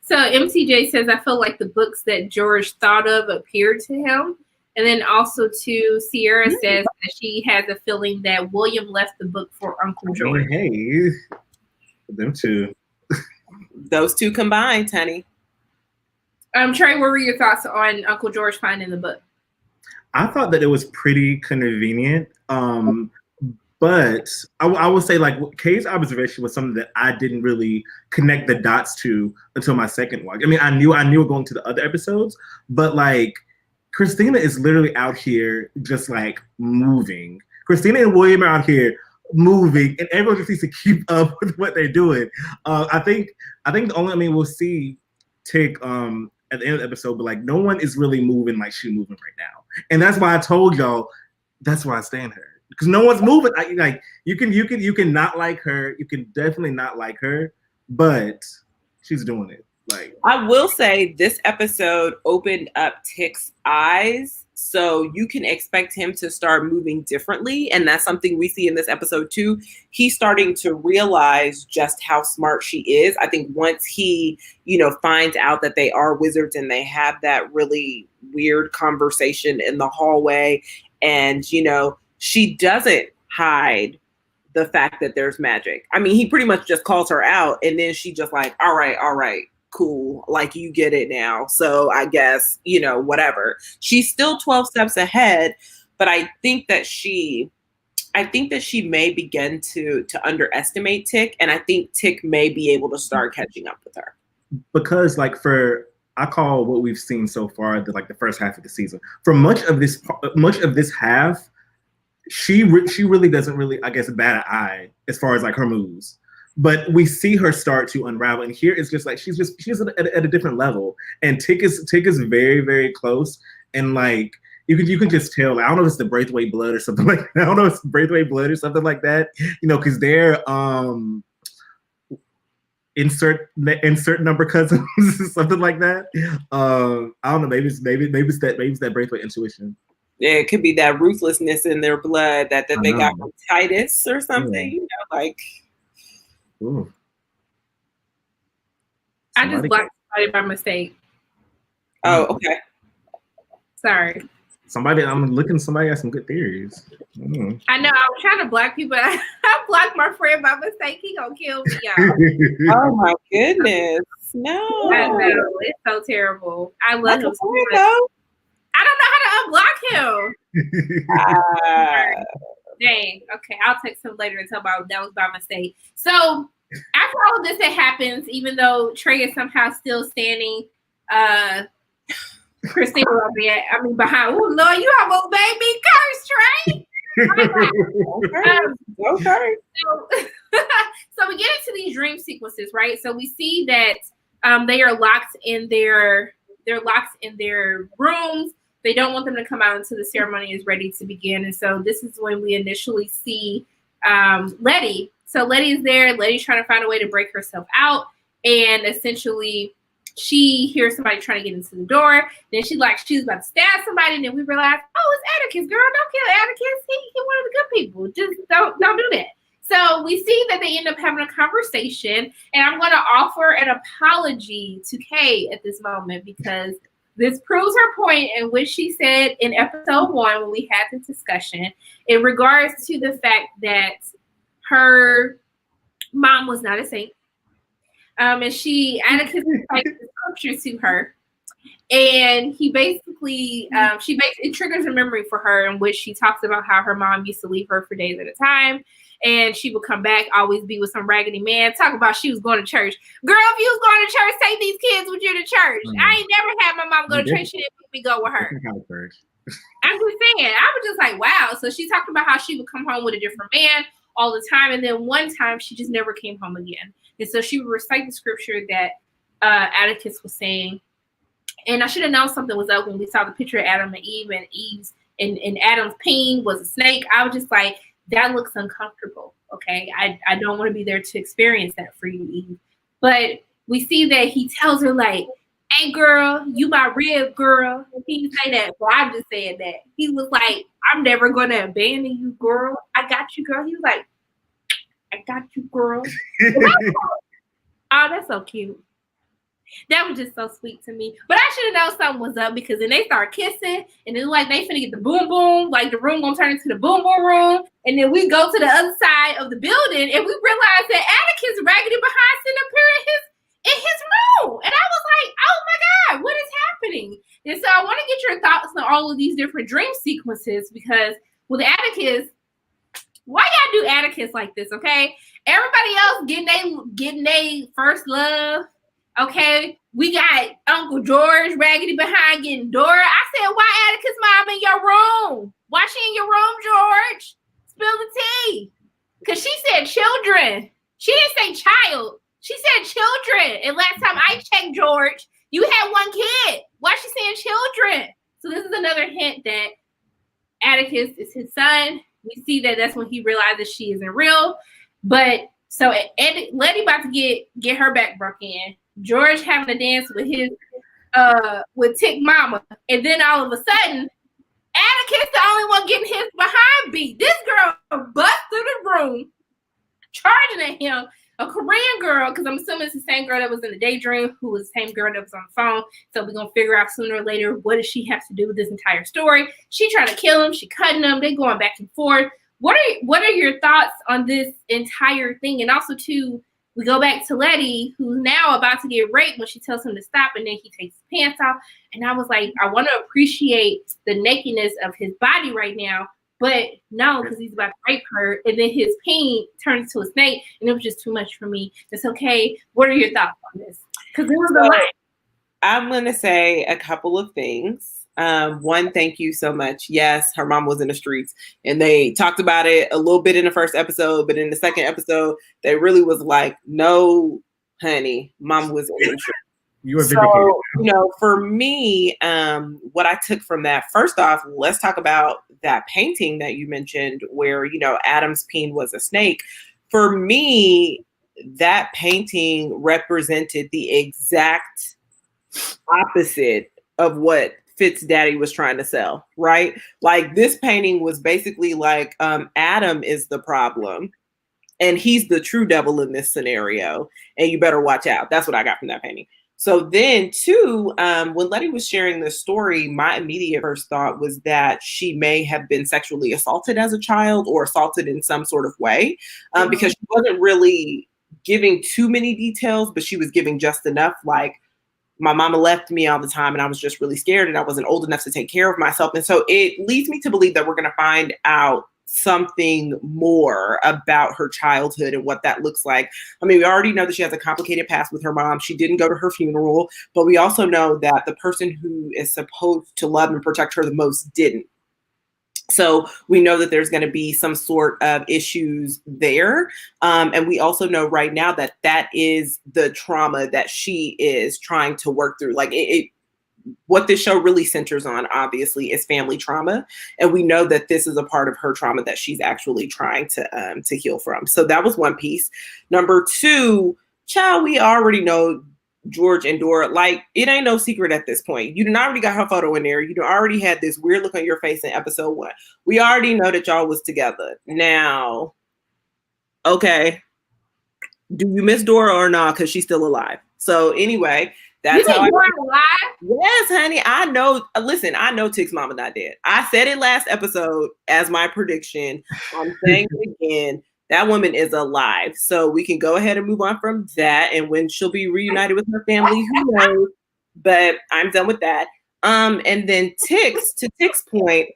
So MCJ says, I feel like the books that George thought of appeared to him. And then also, too, Sierra says that she has a feeling that William left the book for Uncle George. Hey, them two. Those two combined, honey. Trey, what were your thoughts on Uncle George finding the book? I thought that it was pretty convenient. But I would say, like, Kay's observation was something that I didn't really connect the dots to until my second watch. I mean, I knew going to the other episodes, but, like, Christina is literally out here just like moving. Christina and William are out here moving, and everyone just needs to keep up with what they're doing. I think we'll see Tick at the end of the episode, but like no one is really moving like she's moving right now, and that's why I told y'all that's why I stand her because no one's moving. Like you can not like her, you can definitely not like her, but she's doing it. Like, I will say this episode opened up Tick's eyes, so you can expect him to start moving differently. And that's something we see in this episode too. He's starting to realize just how smart she is. I think once he, finds out that they are wizards and they have that really weird conversation in the hallway and, she doesn't hide the fact that there's magic. I mean, he pretty much just calls her out and then she just like, all right. cool, like you get it now. So I guess, whatever. She's still 12 steps ahead, but I think that she may begin to underestimate Tick, and I think Tick may be able to start catching up with her. Because I call what we've seen so far the first half of the season. For much of this half, she really doesn't really, I guess, bat an eye as far as like her moves. But we see her start to unravel, and here it's just like she's at a different level. And Tick is very, very close, and like you can just tell. Like, I don't know if it's the Braithwaite blood or something like that. I don't know if it's Braithwaite blood or something like that. Because they're insert number cousins, something like that. I don't know. Maybe it's that Braithwaite intuition. Yeah, it could be that ruthlessness in their blood that they got from Titus or something. Yeah. Like. Ooh. I just blocked somebody by mistake. Oh, okay. Sorry. Somebody got some good theories. I know. I was trying to block people. I blocked my friend by mistake. He gonna kill me, y'all. Oh my goodness. No. I know. It's so terrible. I love him so much. I don't know how to unblock him. Dang. Okay, I'll text him later and tell about that was by mistake. So after all of this that happens, even though Trey is somehow still standing, Christina behind. Oh Lord, you almost made me curse, Trey. Okay. So we get into these dream sequences, right? So we see that they are locked in their rooms. They don't want them to come out until the ceremony is ready to begin. And so this is when we initially see Letty. So Letty is there. Letty's trying to find a way to break herself out. And essentially, she hears somebody trying to get into the door. Then she's about to stab somebody. And then we realize, oh, it's Atticus, girl. Don't kill Atticus. He's one of the good people. Just don't do that. So we see that they end up having a conversation. And I'm going to offer an apology to Kay at this moment because this proves her point in which she said in episode 1 when we had the discussion in regards to the fact that her mom was not a saint. And Atticus recites the scripture to her. And he basically, it triggers a memory for her in which she talks about how her mom used to leave her for days at a time. And she would come back, always be with some raggedy man. Talk about she was going to church. Girl, if you was going to church, take these kids with you to church. I ain't never had my mom go to church. She didn't make me go with her. I'm just saying. I was just like, wow. So she talked about how she would come home with a different man all the time. And then one time she just never came home again. And so she would recite the scripture that Atticus was saying. And I should have known something was up when we saw the picture of Adam and Eve, and Adam's peen was a snake. I was just like, that looks uncomfortable. Okay. I don't want to be there to experience that for you, Eve. But we see that he tells her, like, hey girl, you my rib girl. He didn't say that, but I'm just saying that. He was like, I'm never gonna abandon you, girl. I got you, girl. He was like, I got you, girl. Oh, that's so cute. That was just so sweet to me. But I should have known something was up because then they start kissing and then like they finna get the boom boom, like the room gonna turn into the boom boom room. And then we go to the other side of the building and we realize that Atticus raggedy behind sitting up here in his room. And I was like, oh my God, what is happening? And so I want to get your thoughts on all of these different dream sequences because with Atticus, why y'all do Atticus like this, okay? Everybody else getting they first love. Okay, we got Uncle George raggedy behind getting Dora. I said, why Atticus' mom in your room? Why she in your room, George? Spill the tea. Because she said children. She didn't say child. She said children. And last time I checked, George, you had one kid. Why she saying children? So this is another hint that Atticus is his son. We see that that's when he realizes she isn't real. But so Letty about to get her back broken in. George having a dance with his with Tick Mama, and then all of a sudden, Atticus the only one getting his behind beat. This girl bust through the room, charging at him. A Korean girl, because I'm assuming it's the same girl that was in the daydream, who was the same girl that was on the phone. So we're gonna figure out sooner or later what does she have to do with this entire story. She trying to kill him. She cutting him. They going back and forth. What are your thoughts on this entire thing? And also too, We go back to Letty, who's now about to get raped when she tells him to stop, and then he takes his pants off. And I was like, I want to appreciate the nakedness of his body right now, but no, because he's about to rape her, and then his pain turns to a snake, and it was just too much for me. It's okay. What are your thoughts on this? Because it was a lot. I'm going to say a couple of things. One, thank you so much. Yes, her mom was in the streets, and they talked about it a little bit in the first episode, but in the second episode, they really was like, no, honey, mom was in the streets. You were vindicated. So, for me, what I took from that, first off, let's talk about that painting that you mentioned where, Adam's peen was a snake. For me, that painting represented the exact opposite of what Fitz daddy was trying to sell, right? Like, this painting was basically like, Adam is the problem and he's the true devil in this scenario, and you better watch out. That's what I got from that painting. So then too, when Letty was sharing this story, my immediate first thought was that she may have been sexually assaulted as a child or assaulted in some sort of way, because she wasn't really giving too many details, but she was giving just enough, like, my mama left me all the time and I was just really scared and I wasn't old enough to take care of myself. And so it leads me to believe that we're going to find out something more about her childhood and what that looks like. I mean, we already know that she has a complicated past with her mom. She didn't go to her funeral, but we also know that the person who is supposed to love and protect her the most didn't. So we know that there's going to be some sort of issues there. And we also know right now that that is the trauma that she is trying to work through. Like, what this show really centers on, obviously, is family trauma. And we know that this is a part of her trauma that she's actually trying to heal from. So that was one piece. Number two, child, we already know George and Dora, like, it ain't no secret at this point. You done already got her photo in there. You done already had this weird look on your face in episode 1. We already know that y'all was together. Now, okay, do you miss Dora or not? Because she's still alive. So anyway, that's how Dora alive? Yes, honey. I know. Listen, I know Tick's mama not dead. I said it last episode as my prediction. I'm saying it again. That woman is alive. So we can go ahead and move on from that. And when she'll be reunited with her family, who knows? But I'm done with that. And then to Tick's point,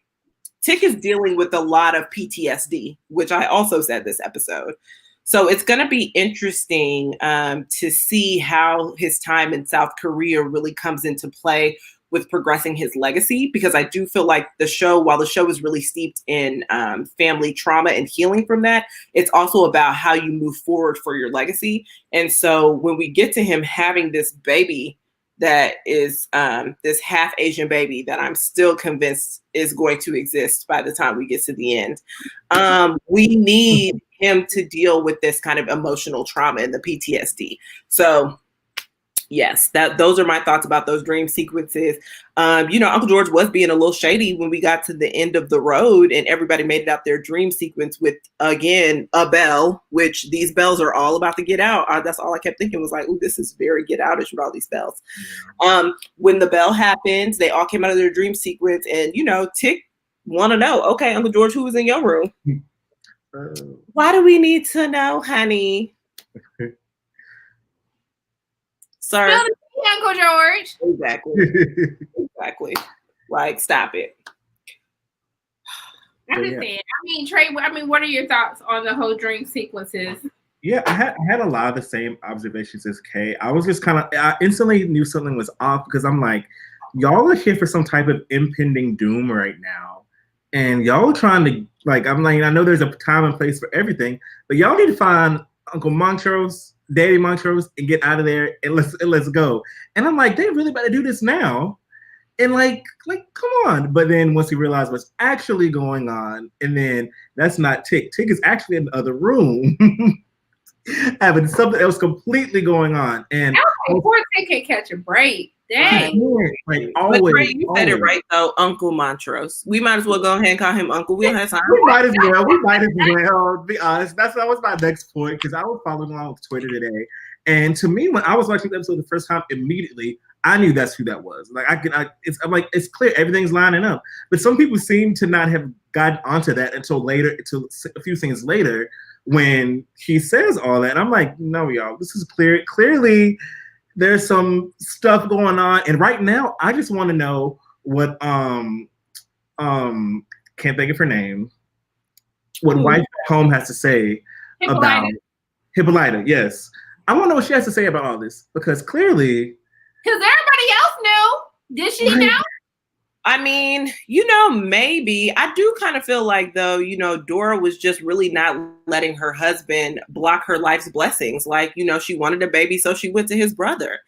Tick is dealing with a lot of PTSD, which I also said this episode. So it's going to be interesting to see how his time in South Korea really comes into play with progressing his legacy, because I do feel like the show, while the show is really steeped in family trauma and healing from that, it's also about how you move forward for your legacy. And so when we get to him having this baby that is this half Asian baby that I'm still convinced is going to exist by the time we get to the end, we need him to deal with this kind of emotional trauma and the PTSD. So yes, those are my thoughts about those dream sequences. Uncle George was being a little shady when we got to the end of the road and everybody made it out their dream sequence with, again, a bell, which these bells are all about to get out. That's all I kept thinking was like, ooh, this is very get outish with all these bells. When the bell happens, they all came out of their dream sequence and, Tick want to know, okay, Uncle George, who was in your room? Why do we need to know, honey? Sir. Uncle George. Exactly. Like, stop it. I understand. I mean, Trey, what are your thoughts on the whole dream sequences? Yeah, I had a lot of the same observations as Kay. I was just I instantly knew something was off because I'm like, y'all are here for some type of impending doom right now. And y'all trying to, like, I'm like, I know there's a time and place for everything, but y'all need to find Uncle Montrose, Daddy Montrose, and get out of there and let's go. And I'm like, they really about to do this now. And like, come on. But then once he realized what's actually going on, and then that's not Tick. Tick is actually in the other room having something else completely going on. And poor Tick can catch a break. Dang. Like, always, but Trey, you said it right though, Uncle Montrose. We might as well go ahead and call him Uncle. We don't have time. We might as well. Be honest. That was my next point, because I was following along with Twitter today, and to me, when I was watching the episode the first time, immediately I knew that's who that was. Like, I'm like, it's clear, everything's lining up. But some people seem to not have gotten onto that until later, until a few things later, when he says all that. And I'm like, no, y'all, this is clearly there's some stuff going on. And right now, I just want to know what can't think of her name. What Wife at Home has to say about Hippolyta. Yes, I want to know what she has to say about all this, because clearly, because everybody else knew. Did she know? I mean, maybe. I do kind of feel like, though, Dora was just really not letting her husband block her life's blessings. Like, she wanted a baby, so she went to his brother.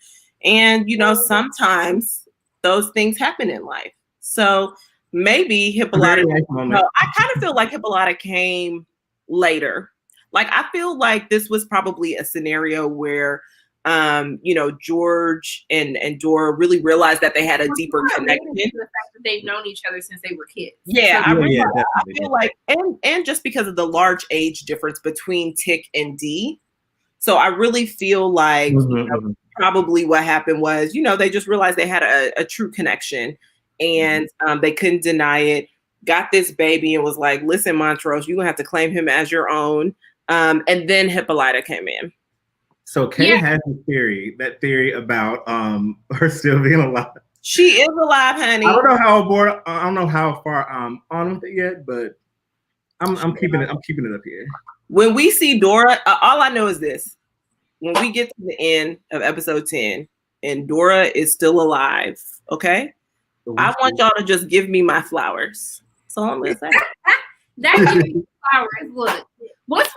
And, sometimes those things happen in life. So maybe Hippolyta, I kind of feel like Hippolyta came later. Like, I feel like this was probably a scenario where George and Dora really realized that they had a deeper connection. The fact that they've known each other since they were kids. Yeah, I feel like, and just because of the large age difference between Tick and Dee. So I really feel like probably what happened was, they just realized they had a true connection, and they couldn't deny it. Got this baby and was like, listen, Montrose, you're gonna have to claim him as your own. And then Hippolyta came in. So Kay has a theory about her still being alive. She is alive, honey. I don't know how far I'm on with it yet, but I'm keeping it up here. When we see Dora, all I know is this: when we get to the end of episode 10 and Dora is still alive, okay? I want y'all to just give me my flowers. So I'm gonna say that gives me flowers. Look. Once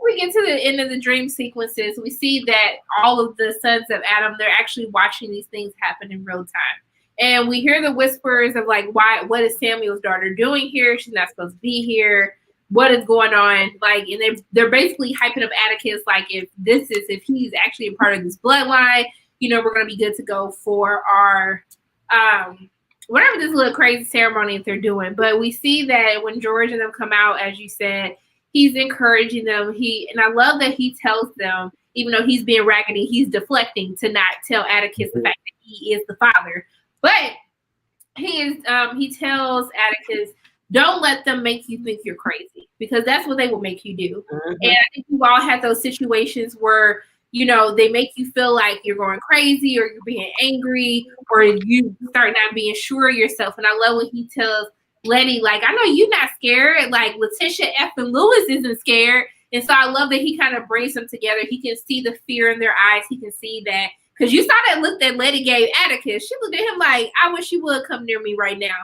we get to the end of the dream sequences, we see that all of the sons of Adam, they're actually watching these things happen in real time. And we hear the whispers of like, what is Samuel's daughter doing here? She's not supposed to be here. What is going on? Like, and they're basically hyping up Atticus, like if he's actually a part of this bloodline, we're going to be good to go for our, whatever this little crazy ceremony that they're doing. But we see that when George and them come out, as you said, he's encouraging them. And I love that he tells them, even though he's being raggedy, he's deflecting to not tell Atticus the fact that he is the father. But he tells Atticus, don't let them make you think you're crazy, because that's what they will make you do. And I think you all had those situations where, they make you feel like you're going crazy or you're being angry or you start not being sure of yourself. And I love when he tells Letty, like, I know you're not scared. Like, Letitia F. and Lewis isn't scared. And so I love that he kind of brings them together. He can see the fear in their eyes. He can see that. Because you saw that look that Letty gave Atticus. She looked at him like, I wish you would come near me right now.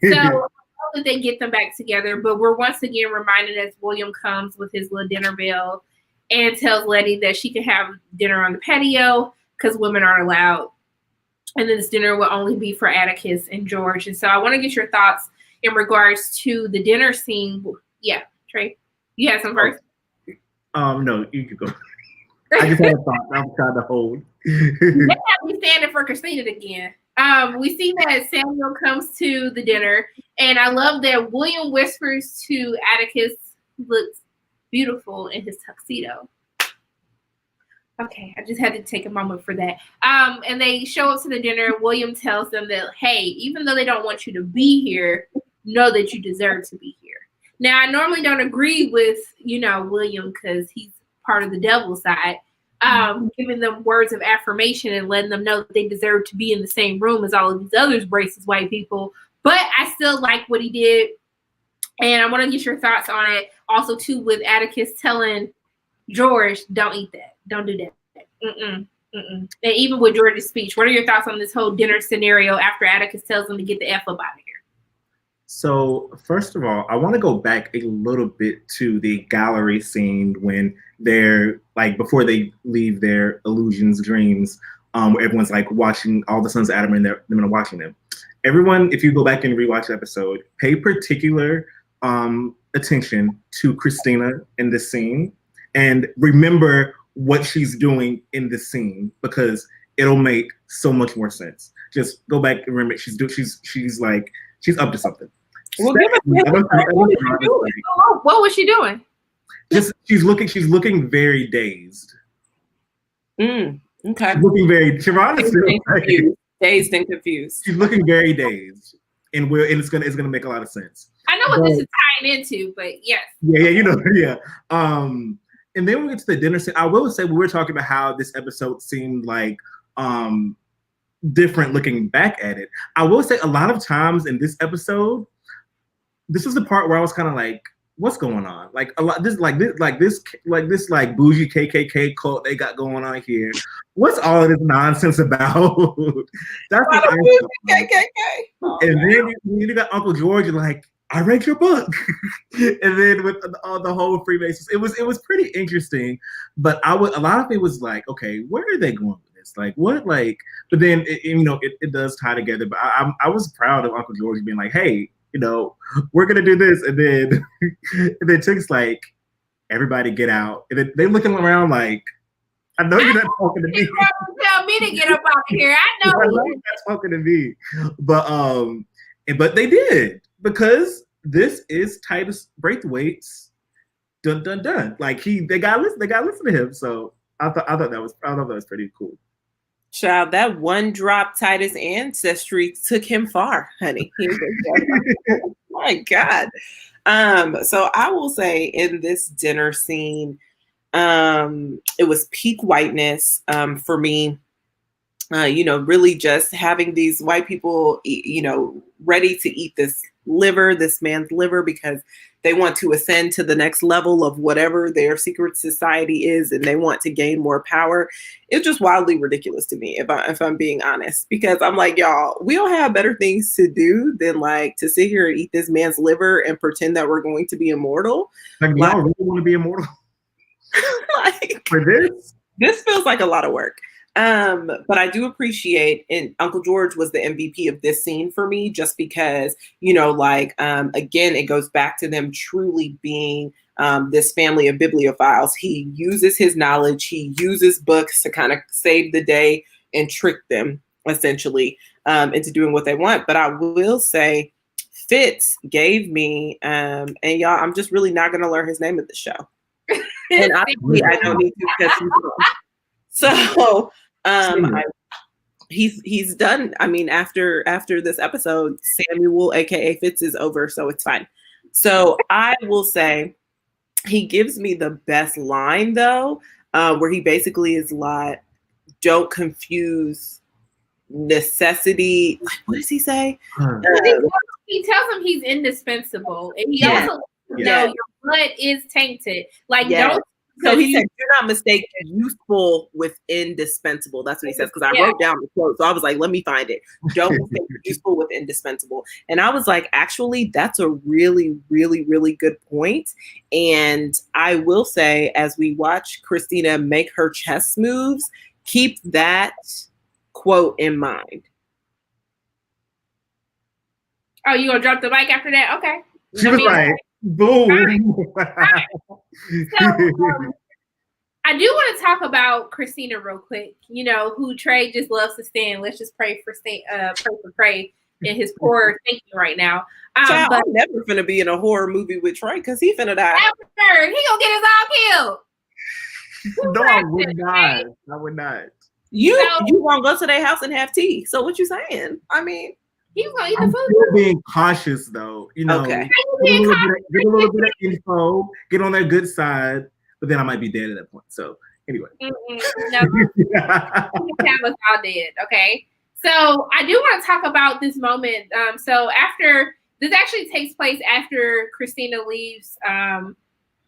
So I love that they get them back together. But we're once again reminded as William comes with his little dinner bell and tells Letty that she can have dinner on the patio because women aren't allowed. And then this dinner will only be for Atticus and George. And so I want to get your thoughts in regards to the dinner scene. Yeah, Trey, you have some first? No, you can go. I just had a thought. I'm trying to hold. They have me standing for Christina again. We see that Samuel comes to the dinner, and I love that William whispers to Atticus, looks beautiful in his tuxedo. Okay, I just had to take a moment for that. And they show up to the dinner. William tells them that, hey, even though they don't want you to be here, know that you deserve to be here. Now, I normally don't agree with, William, because he's part of the devil's side, giving them words of affirmation and letting them know that they deserve to be in the same room as all of these other racist white people. But I still like what he did. And I want to get your thoughts on it. Also, too, with Atticus telling George, don't eat that. Don't do that. And even with George's speech, what are your thoughts on this whole dinner scenario after Atticus tells them to get the F up out of here? So first of all, I want to go back a little bit to the gallery scene when they're like, before they leave their illusions, dreams, where everyone's like watching all the sons of Adam and they're watching them. Everyone, if you go back and rewatch the episode, pay particular attention to Christina in this scene and remember what she's doing in this scene, because it'll make so much more sense. Just go back and remember she's up to something. Well, give us what was she doing? She's looking very dazed. Okay. Looking very dazed and confused. She's looking very dazed, and it's gonna make a lot of sense. I know what this is tying into, but yes. Yeah. and then we get to the dinner scene. I will say we were talking about how this episode seemed like different looking back at it. I will say a lot of times in this episode, this was the part where I was kind of like, what's going on? Like a lot this bougie KKK cult they got going on here. What's all of this nonsense about? That's the KKK. And then you got Uncle George like, I read your book. And then with the whole Freemasons, it was pretty interesting. But a lot of it was like, okay, where are they going with this? Like what? Like, but then it does tie together. But I was proud of Uncle George being like, hey, we're gonna do this, and then Tick's like, everybody get out, and then they looking around like, I know you're not talking to me. Tell me to get up out of here. I know you're not talking to me, but they did, because this is Titus Braithwaite's dun dun dun. Like they got listen to him. So I thought that was pretty cool. Child, that one drop Titus ancestry took him far, honey. Oh my God. So I will say in this dinner scene, it was peak whiteness for me. Really just having these white people, ready to eat this man's liver, because they want to ascend to the next level of whatever their secret society is, and they want to gain more power. It's just wildly ridiculous to me, if I'm being honest, because I'm like, y'all, we don't have better things to do than like to sit here and eat this man's liver and pretend that we're going to be immortal. Like, y'all really want to be immortal? Like, for this feels like a lot of work. But I do appreciate, and Uncle George was the MVP of this scene for me, just because, again, it goes back to them truly being this family of bibliophiles. He uses his knowledge, he uses books to kind of save the day and trick them essentially into doing what they want. But I will say Fitz gave me, and y'all, I'm just really not going to learn his name at the show. And obviously I don't need to, because he's wrong. So he's done. I mean, after this episode, Samuel, aka Fitz, is over, so it's fine. So I will say he gives me the best line though, where he basically is like, "Don't confuse necessity." Like, what does he say? He tells him he's indispensable, and he also know your blood is tainted. Like, don't. So he said, "Do not mistake useful with indispensable." That's what he says, because I wrote down the quote. So I was like, let me find it. Don't mistake useful with indispensable. And I was like, actually, that's a really, really, really good point. And I will say, as we watch Christina make her chess moves, keep that quote in mind. Oh, you gonna drop the mic after that? Okay. She was like, boom. Right. So, I do want to talk about Christina real quick. Who Trey just loves to stand. Let's just pray for Trey in his poor thinking right now. But I'm never gonna be in a horror movie with Trey, because he finna die. After, he gonna get us all killed. No, I would not. I would not. You gonna go to their house and have tea. So what you saying? I mean, he's gonna eat the I'm food. still being cautious though. Okay. Get a little bit of info, get on their good side, but then I might be dead at that point. So anyway. No, was all dead. Okay. So I do want to talk about this moment. So after this actually takes place after Christina leaves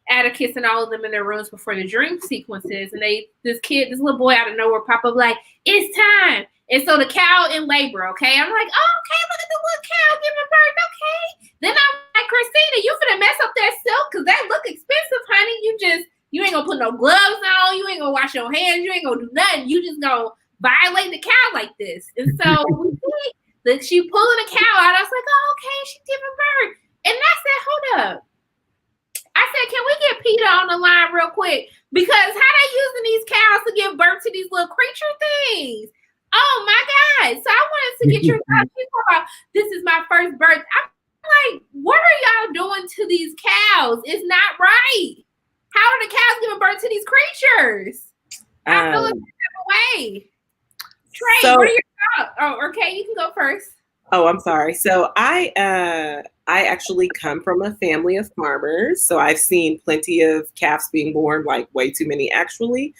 Atticus and all of them in their rooms before the dream sequences, and this little boy out of nowhere pop up like, it's time. And so the cow in labor, okay? I'm like, oh, okay, look at the little cow giving birth, okay. Then I'm like, Christina, you finna mess up that silk, because that look expensive, honey. You ain't gonna put no gloves on, you ain't gonna wash your hands, you ain't gonna do nothing. You just gonna violate the cow like this. And so we see that she pulling a cow out. I was like, oh, okay, she's giving birth. And I said, hold up. I said, can we get Peter on the line real quick? Because how they using these cows to give birth to these little creature things? Oh my God. So I wanted to get your thoughts. You talk about, this is my first birth. I'm like, what are y'all doing to these cows? It's not right. How are the cows giving birth to these creatures? I feel like way. Trey, what are your thoughts? Oh, okay, you can go first. Oh, I'm sorry. So I I actually come from a family of farmers, so I've seen plenty of calves being born, like way too many actually.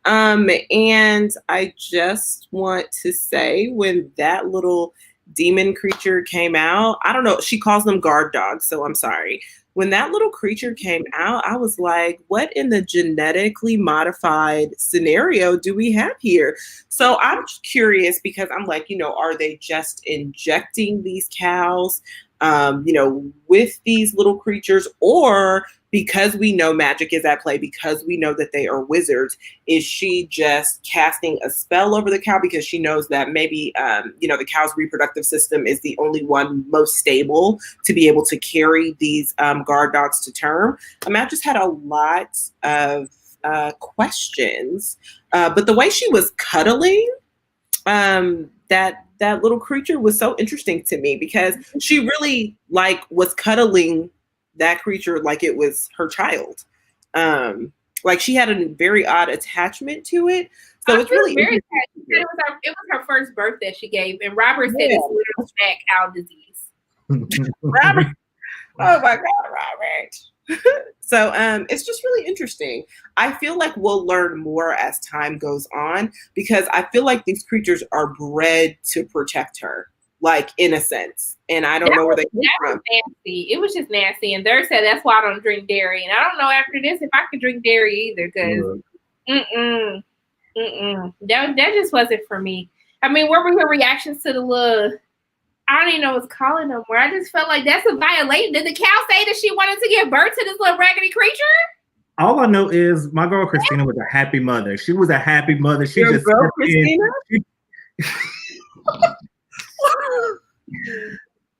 And I just want to say, when that little demon creature came out, I don't know, she calls them guard dogs, so I'm sorry. When that little creature came out, I was like, what in the genetically modified scenario do we have here? So I'm curious, because I'm like, are they just injecting these cows, with these little creatures, or because we know magic is at play, because we know that they are wizards, is she just casting a spell over the cow because she knows that maybe, the cow's reproductive system is the only one most stable to be able to carry these guard dogs to term? I just had a lot of questions, but the way she was cuddling that little creature was so interesting to me, because she really was cuddling that creature like it was her child. She had a very odd attachment to it. So it's really very sad. It was her first birth that she gave, and Robert said it's literal back owl disease. Robert, oh my God, Robert. So it's just really interesting. I feel like we'll learn more as time goes on, because I feel like these creatures are bred to protect her, in a sense. And I don't know where they came from. Nasty. It was just nasty. And Dirk said that's why I don't drink dairy. And I don't know after this if I could drink dairy either, because that just wasn't for me. I mean, what were your reactions to the little? I don't even know what's calling them. Where I just felt like that's a violation. Did the cow say that she wanted to give birth to this little raggedy creature? All I know is my girl Christina was a happy mother. She was a happy mother. She Your just girl Christina?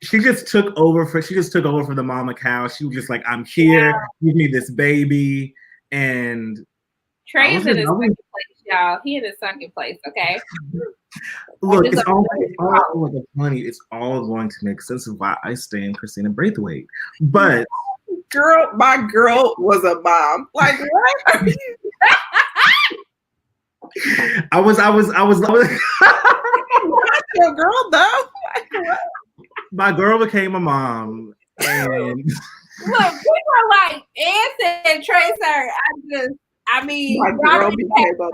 She just took over for the mama cow. She was just like, I'm here, give me this baby. And Trey is in a sunken place, y'all. He in a sunken place, okay? Look, it's all funny. It's all going to make sense of why I stand Christina Braithwaite. But my girl was a mom. Like, what? I was not your girl though. My girl became a mom. And look, people are like, Ann said Trey, sir. My girl became a mom.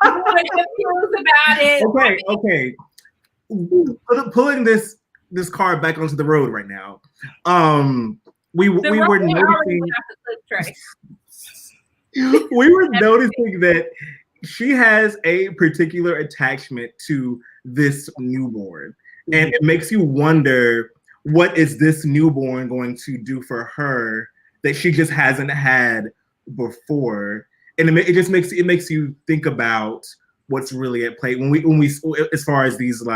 About it. Okay. Pulling this car back onto the road right now. We were noticing that she has a particular attachment to this newborn, and it makes you wonder, what is this newborn going to do for her that she just hasn't had before? And it makes you think about what's really at play when we as far as these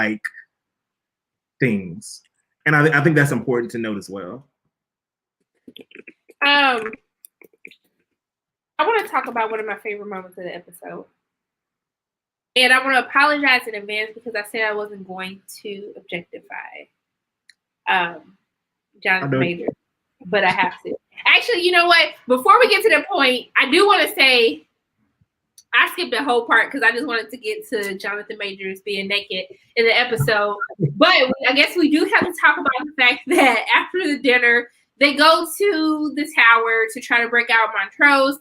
things, and I think that's important to note as well. I want to talk about one of my favorite moments of the episode. And I want to apologize in advance because I said I wasn't going to objectify Jonathan Majors, but I have to. Actually, you know what? Before we get to that point, I do want to say I skipped the whole part because I just wanted to get to Jonathan Majors being naked in the episode. But I guess we do have to talk about the fact that after the dinner, they go to the tower to try to break out Montrose.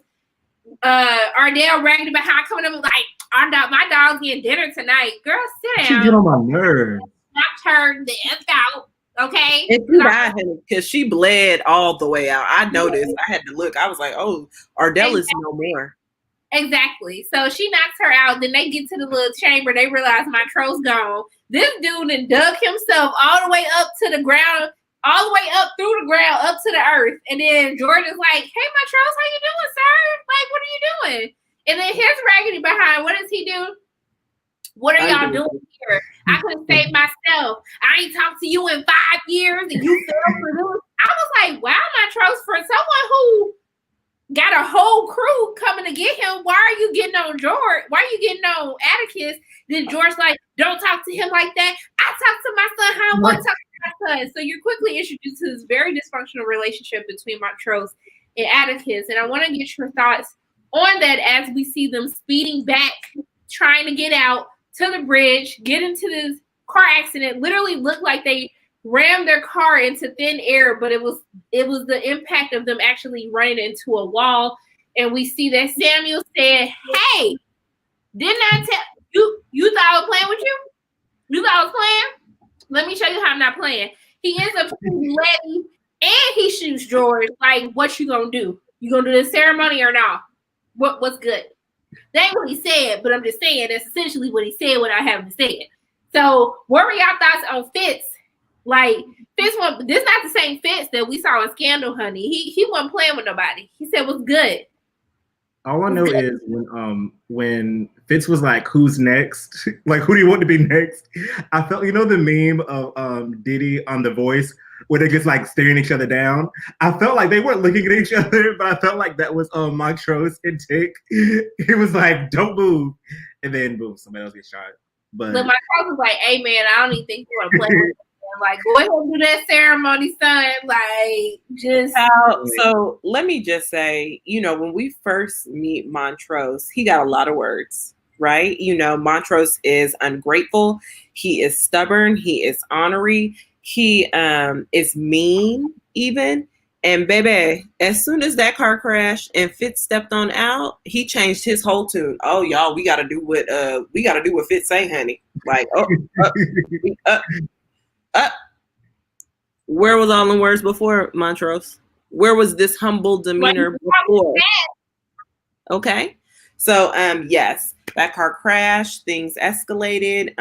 Ardell ragged behind coming up like, my dog's getting dinner tonight. Girl, sit down. She get on my nerves. Knocked her the F out. Okay. Because she bled all the way out. I noticed. I had to look. I was like, oh, Ardell is no more. Exactly. So she knocks her out. Then they get to the little chamber. They realize Montrose gone. This dude and dug himself all the way up to the ground, all the way up through the ground, up to the earth. And then Jordan's like, hey, Montrose, how you doing, sir? Like, what are you doing? And then his raggedy behind, what does he do? What are y'all doing here? I couldn't save myself. I ain't talked to you in 5 years and you fell for this. I was like, wow, Montrose, for someone who got a whole crew coming to get him, why are you getting on George? Why are you getting on Atticus? Then George's like, don't talk to him like that. I talk to my son how I want to talk to my son. So you're quickly introduced to this very dysfunctional relationship between Montrose and Atticus. And I want to get your thoughts on that as we see them speeding back, trying to get out to the bridge, get into this car accident, literally look like they rammed their car into thin air, but it was the impact of them actually running into a wall. And we see that Samuel said, "Hey, didn't I tell you? You thought I was playing with you? You thought I was playing? Let me show you how I'm not playing." He ends up shooting Letty, and he shoots George. Like, what you gonna do? You gonna do the ceremony or not? What's good? That ain't what he said, but I'm just saying that's essentially what he said without having to say it. So, what were y'all thoughts on Fitz? Like, Fitz, this not the same Fitz that we saw in Scandal, honey. He wasn't playing with nobody. He said, "What's good?" All I know is when Fitz was like, "Who's next?" Like, who do you want to be next? I felt, the meme of Diddy on The Voice where they're just like staring each other down. I felt like they weren't looking at each other, but I felt like that was Montrose and Tick. He was like, "Don't move," and then boom, somebody else gets shot. But Montrose was like, "Hey man, I don't even think you want to play with me. Like, go ahead and do that ceremony, son. Like, just." So let me just say, when we first meet Montrose, he got a lot of words, right? Montrose is ungrateful. He is stubborn. He is ornery. He is mean, even. And baby, as soon as that car crashed and Fitz stepped on out, he changed his whole tune. "Oh, y'all, we gotta do what Fitz say, honey." Like, where was all the words before, Montrose? Where was this humble demeanor before? Okay. So, yes, that car crashed, things escalated.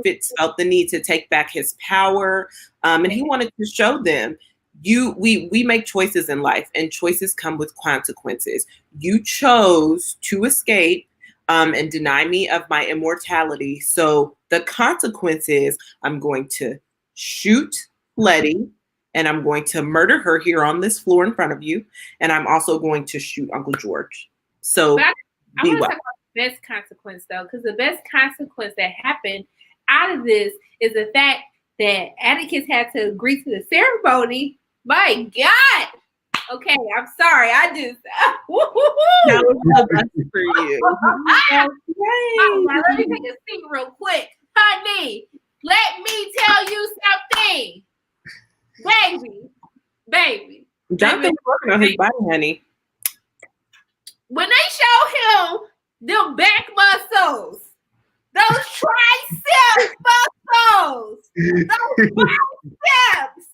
Fitz felt the need to take back his power. And he wanted to show them, we make choices in life, and choices come with consequences. You chose to escape and deny me of my immortality. So the consequence is I'm going to shoot Letty, and I'm going to murder her here on this floor in front of you, and I'm also going to shoot Uncle George. So I want to talk about the best consequence, though, because the best consequence that happened out of this is the fact that Atticus had to agree to the ceremony. My God. Okay, I'm sorry. I just that was the best for you. Let me take a seat real quick. Honey, let me tell you something. Baby. Jonathan's working on his body, honey. When they show him them back muscles, those tricep muscles, those biceps,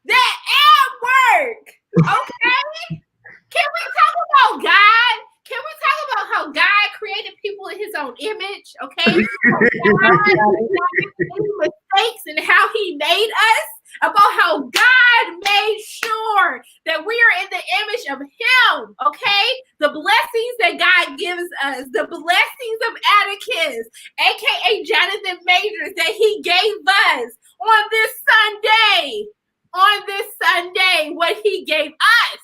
that ab work, okay? Can we talk about God? Can we talk about how God created people in his own image, okay? Mistakes and how he made us, about how God made sure that we are in the image of him, okay? The blessings that God gives us, the blessings of Atticus, aka Jonathan Majors, that he gave us on this Sunday, what he gave us.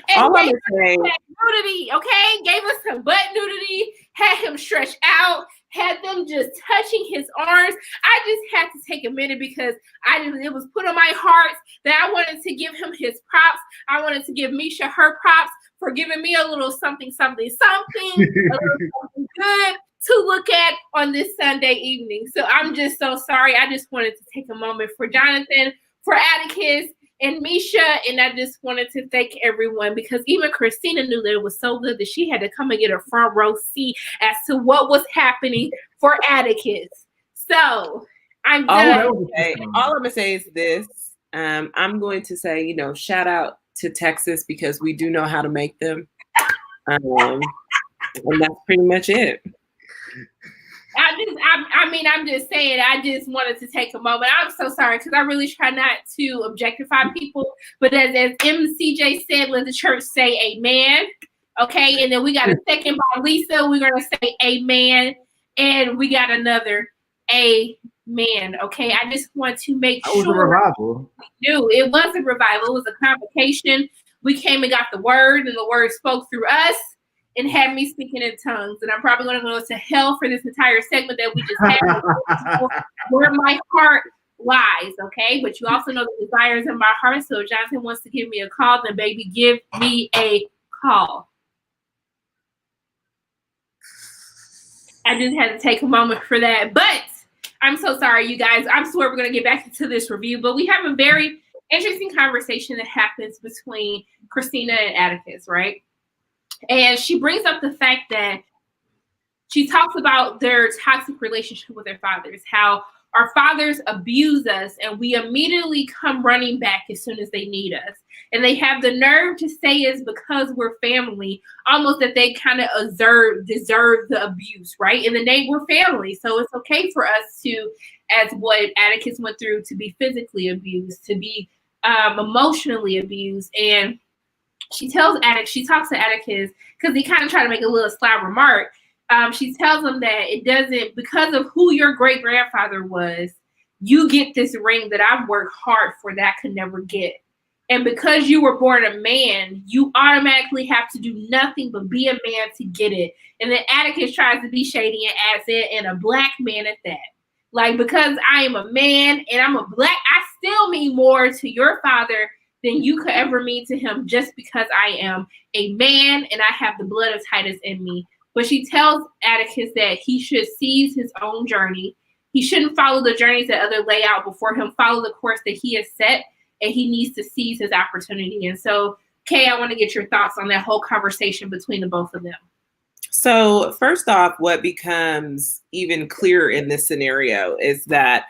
And gave us nudity, okay? Gave us some butt nudity, had him stretched out, had them just touching his arms. I just had to take a minute because it was put on my heart that I wanted to give him his props. I wanted to give Misha her props for giving me a little something, a little something good to look at on this Sunday evening. So I'm just so sorry. I just wanted to take a moment for Jonathan, for Atticus, and Misha, and I just wanted to thank everyone because even Christina knew that it was so good that she had to come and get a front row seat as to what was happening for Atticus. So I'm done. All I'm gonna say is this. I'm going to say, shout out to Texas because we do know how to make them. And that's pretty much it. I'm just saying, I just wanted to take a moment. I'm so sorry because I really try not to objectify people. But as MCJ said, let the church say amen. Okay. And then we got a second by Lisa. We're going to say amen. And we got another amen. Okay. I just want to make sure. It was a revival. We knew it was a revival. It was a convocation. We came and got the word, and the word spoke through us and had me speaking in tongues. And I'm probably going to go to hell for this entire segment that we just had. Where my heart lies, okay? But you also know the desires in my heart. So if Jonathan wants to give me a call, then baby, give me a call. I just had to take a moment for that. But I'm so sorry, you guys. I swear we're going to get back into this review, but we have a very interesting conversation that happens between Christina and Atticus, right? And she brings up the fact that she talks about their toxic relationship with their fathers, how our fathers abuse us and we immediately come running back as soon as they need us. And they have the nerve to say it's because we're family, almost that they kind of deserve the abuse, right? In the name, we're family. So it's okay for us to, as what Atticus went through, to be physically abused, to be emotionally abused. And she talks to Atticus, because he kind of tried to make a little sly remark. She tells him that it doesn't, because of who your great grandfather was, you get this ring that I've worked hard for that I could never get. And because you were born a man, you automatically have to do nothing but be a man to get it. And then Atticus tries to be shady and adds it, and a black man at that. Like, because I am a man and I'm a black, I still mean more to your father than you could ever mean to him, just because I am a man and I have the blood of Titus in me. But she tells Atticus that he should seize his own journey. He shouldn't follow the journeys that others lay out before him, follow the course that he has set, and he needs to seize his opportunity. And so, Kay, I want to get your thoughts on that whole conversation between the both of them. So first off, what becomes even clearer in this scenario is that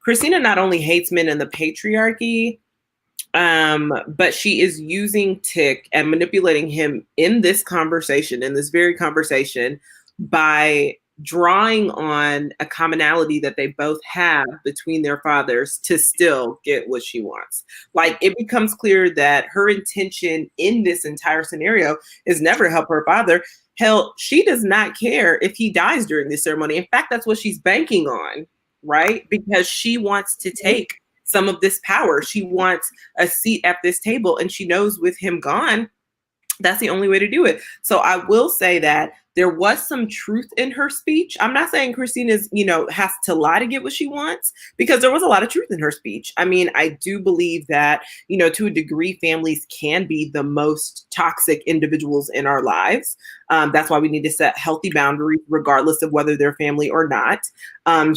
Christina not only hates men in the patriarchy, but she is using Tick and manipulating him in this conversation, in this very conversation, by drawing on a commonality that they both have between their fathers to still get what she wants. Like, it becomes clear that her intention in this entire scenario is never to help her father. Hell, she does not care if he dies during this ceremony. In fact, that's what she's banking on, right? Because she wants to take some of this power. She wants a seat at this table, and she knows with him gone, that's the only way to do it. So I will say that there was some truth in her speech. I'm not saying Christina's, has to lie to get what she wants, because there was a lot of truth in her speech. I mean, I do believe that, to a degree, families can be the most toxic individuals in our lives. That's why we need to set healthy boundaries, regardless of whether they're family or not.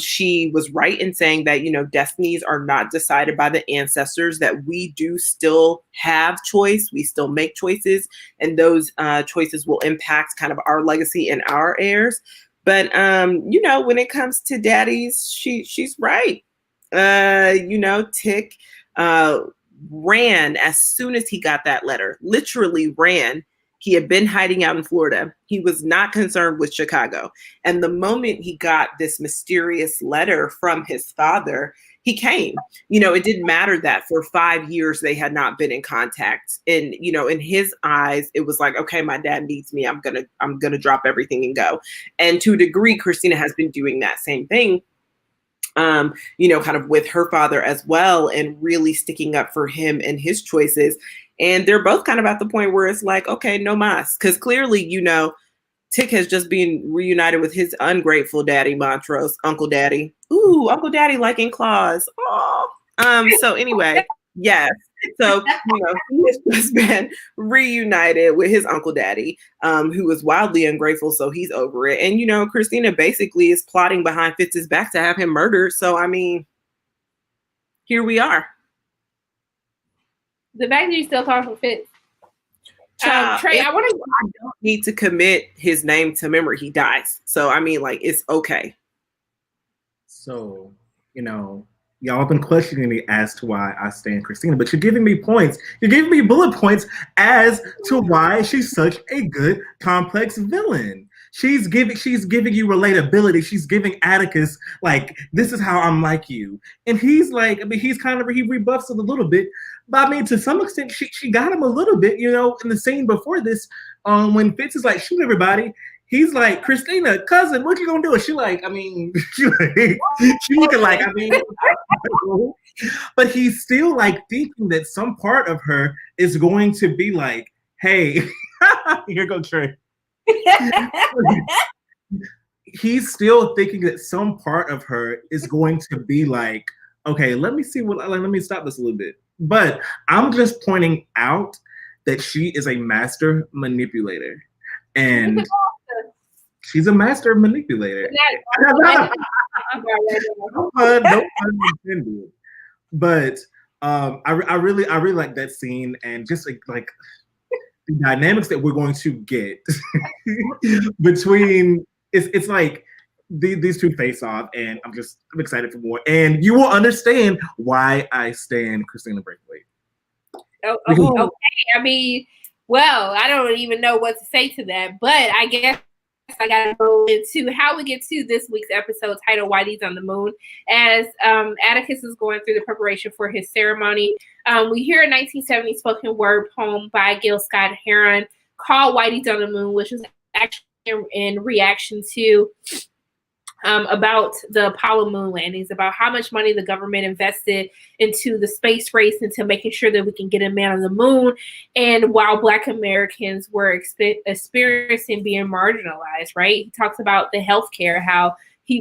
She was right in saying that, destinies are not decided by the ancestors, that we do still have choice. We still make choices, and those choices will impact kind of our legacy and our heirs. But, when it comes to daddies, she's right. Tick ran as soon as he got that letter, literally ran. He had been hiding out in Florida. He was not concerned with Chicago. And the moment he got this mysterious letter from his father, he came. It didn't matter that for 5 years they had not been in contact. And, in his eyes, it was like, okay, my dad needs me. I'm gonna drop everything and go. And to a degree, Christina has been doing that same thing, kind of with her father as well, and really sticking up for him and his choices. And they're both kind of at the point where it's like, okay, no mas. Because clearly, Tick has just been reunited with his ungrateful daddy, Montrose, Uncle Daddy. Ooh, Uncle Daddy liking claws. Oh. So anyway, yes. So, he has just been reunited with his Uncle Daddy, who was wildly ungrateful. So he's over it. And, Christina basically is plotting behind Fitz's back to have him murdered. So, I mean, here we are. The fact that you still call him Fitz. Trey, I don't need to commit his name to memory. He dies. So, I mean, it's okay. So, y'all have been questioning me as to why I stand Christina, but you're giving me points. You're giving me bullet points as to why she's such a good, complex villain. She's giving you relatability. She's giving Atticus, this is how I'm like you. And he's he rebuffs it a little bit. But I mean, to some extent, she got him a little bit, in the scene before this, when Fitz is like, shoot everybody. He's like, Christina, cousin, what you gonna do? She looking like, but he's still thinking that some part of her is going to be like, hey, here go Trey. He's still thinking that some part of her is going to be like, okay, let me stop this a little bit. But I'm just pointing out that she is a master manipulator. And she's a master manipulator. No pun intended. But I really like that scene, and just like the dynamics that we're going to get between it's like these two face off, and I'm excited for more. And you will understand why I stand Christina Braithwaite. Okay. I mean, well, I don't even know what to say to that, but I guess I gotta go into how we get to this week's episode titled "Whitey's on the Moon." As Atticus is going through the preparation for his ceremony, we hear a 1970 spoken word poem by Gil Scott Heron called "Whitey's on the Moon," which is actually in reaction to about the Apollo moon landings, about how much money the government invested into the space race, into making sure that we can get a man on the moon. And while Black Americans were experiencing being marginalized, right? He talks about the healthcare, how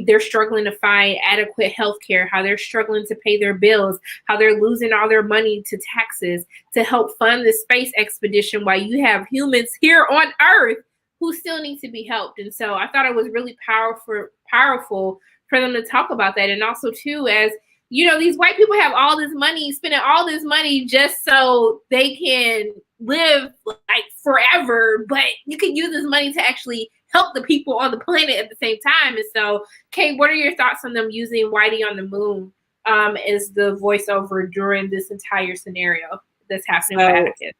they're struggling to find adequate healthcare, how they're struggling to pay their bills, how they're losing all their money to taxes to help fund the space expedition, while you have humans here on Earth who still need to be helped. And so I thought it was really powerful for them to talk about that. And also too, as you know, these white people have all this money, spending all this money just so they can live like forever, but you can use this money to actually help the people on the planet at the same time. And so, Kate, what are your thoughts on them using Whitey on the Moon as the voiceover during this entire scenario that's happening with Atticus?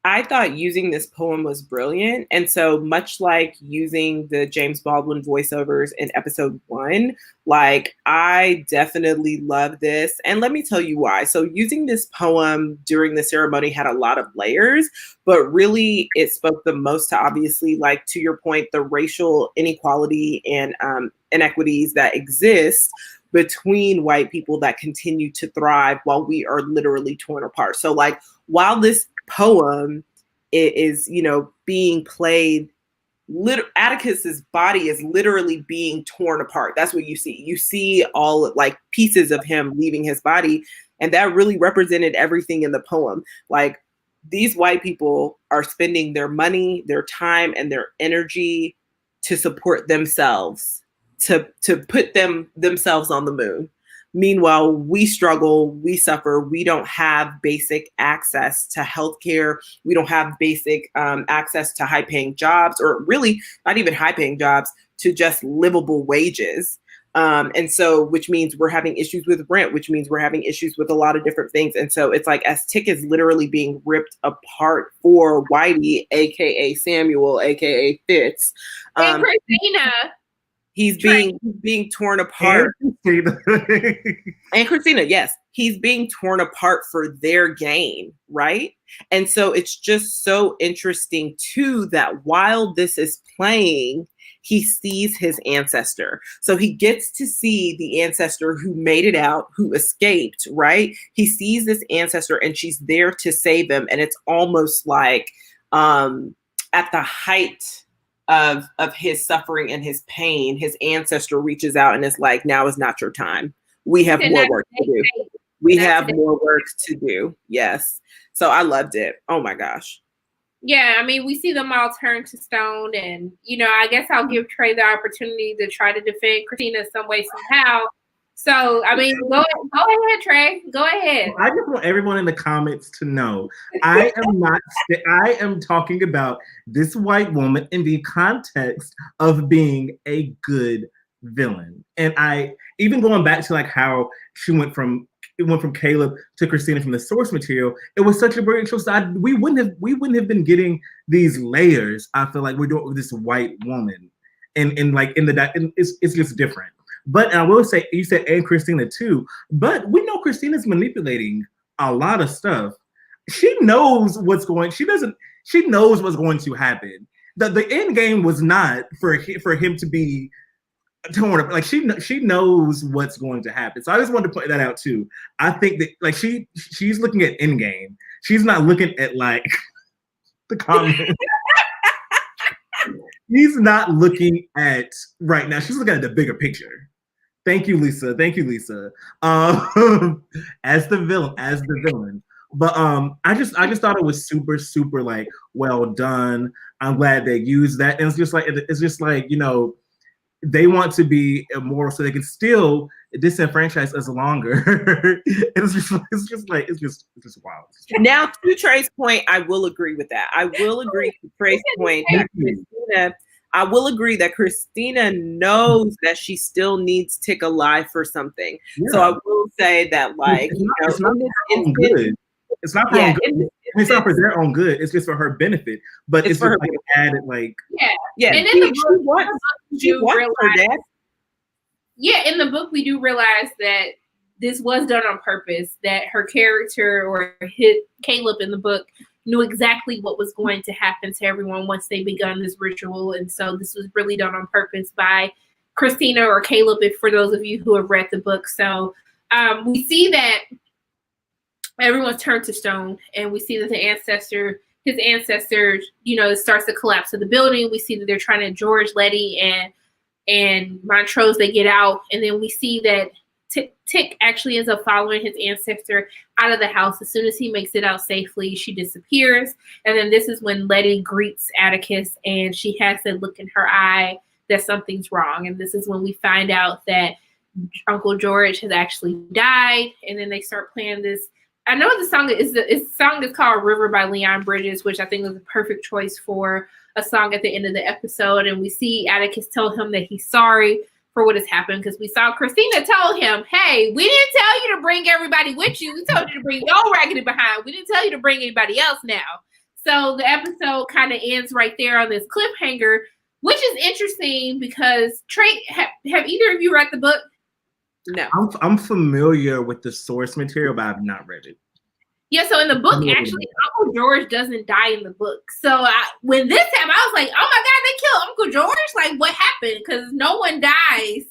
I thought using this poem was brilliant. And so much like using the James Baldwin voiceovers in episode 1, like I definitely love this. And let me tell you why. So using this poem during the ceremony had a lot of layers, but really it spoke the most to, obviously, like to your point, the racial inequality and inequities that exist between white people that continue to thrive while we are literally torn apart. So like while this poem is, you know, being played, Atticus's body is literally being torn apart. That's what you see. You see all like pieces of him leaving his body, and that really represented everything in the poem. Like these white people are spending their money, their time, and their energy to support themselves, to put themselves on the moon. Meanwhile, we struggle, we suffer, we don't have basic access to healthcare. We don't have basic access to high-paying jobs, or really not even high-paying jobs, to just livable wages. And so, which means we're having issues with rent, which means we're having issues with a lot of different things. And so it's like as Tick is literally being ripped apart for Whitey, aka Samuel, aka Fitz. And Christina. He's being torn apart. And Christina, yes. He's being torn apart for their gain, right? And so it's just so interesting, too, that while this is playing, he sees his ancestor. So he gets to see the ancestor who made it out, who escaped, right? He sees this ancestor and she's there to save him. And it's almost like at the height of his suffering and his pain, his ancestor reaches out and is like, now is not your time. We have more work to do. We have more work to do. Yes. So I loved it. Oh my gosh. Yeah, I mean, we see them all turn to stone, and you know, I guess I'll give Trey the opportunity to try to defend Christina some way, somehow. So, I mean, go ahead, Trey. Go ahead. I just want everyone in the comments to know I am talking about this white woman in the context of being a good villain. And I even going back to like how she went from Caleb to Christina from the source material, it was such a brilliant choice. We wouldn't have been getting these layers. I feel like we're doing with this white woman, and it's just different. But I will say, you said and Christina too, but we know Christina's manipulating a lot of stuff. She knows what's going. She knows what's going to happen. The end game was not for him to be torn up. Like she knows what's going to happen. So I just wanted to point that out too. I think that like she's looking at end game. She's not looking at like the comments. He's not looking at right now. She's looking at the bigger picture. Thank you, Lisa. As the villain. But I just thought it was super, super like well done. I'm glad they used that. And it's just like, you know, they want to be immoral so they can still disenfranchise us longer. it's just wild. Now, to Trey's point, I will agree with that. I will agree to Trey's point that Christina knows that she still needs Tick alive for something. Yeah. So I will say that, like, it's not for her own good. It's not for her own good. It's not for their own good. It's just for her benefit. But it's for her like added, like yeah. And in the book, in the book we do realize that this was done on purpose. That her character or Caleb in the book knew exactly what was going to happen to everyone once they begun this ritual, and so this was really done on purpose by Christina or Caleb. If for those of you who have read the book, so we see that everyone's turned to stone, and we see that his ancestor, it starts to collapse of the building. We see that they're trying to George, Letty, and Montrose. They get out, and then we see that Tick actually ends up following his ancestor out of the house. As soon as he makes it out safely, she disappears. And then this is when Letty greets Atticus, and she has that look in her eye that something's wrong. And this is when we find out that Uncle George has actually died. And then they start playing this. I know the song is called River by Leon Bridges, which I think was a perfect choice for a song at the end of the episode. And we see Atticus tell him that he's sorry for what has happened, because we saw Christina tell him, hey, we didn't tell you to bring everybody with you. We told you to bring your raggedy behind. We didn't tell you to bring anybody else now. So the episode kind of ends right there on this cliffhanger, which is interesting because Trey, have either of you read the book? No. I'm familiar with the source material, but I've not read it. Yeah, so in the book, actually, Uncle George doesn't die in the book. So when this happened, I was like, oh my God, they killed Uncle George? Like, what happened? Because no one dies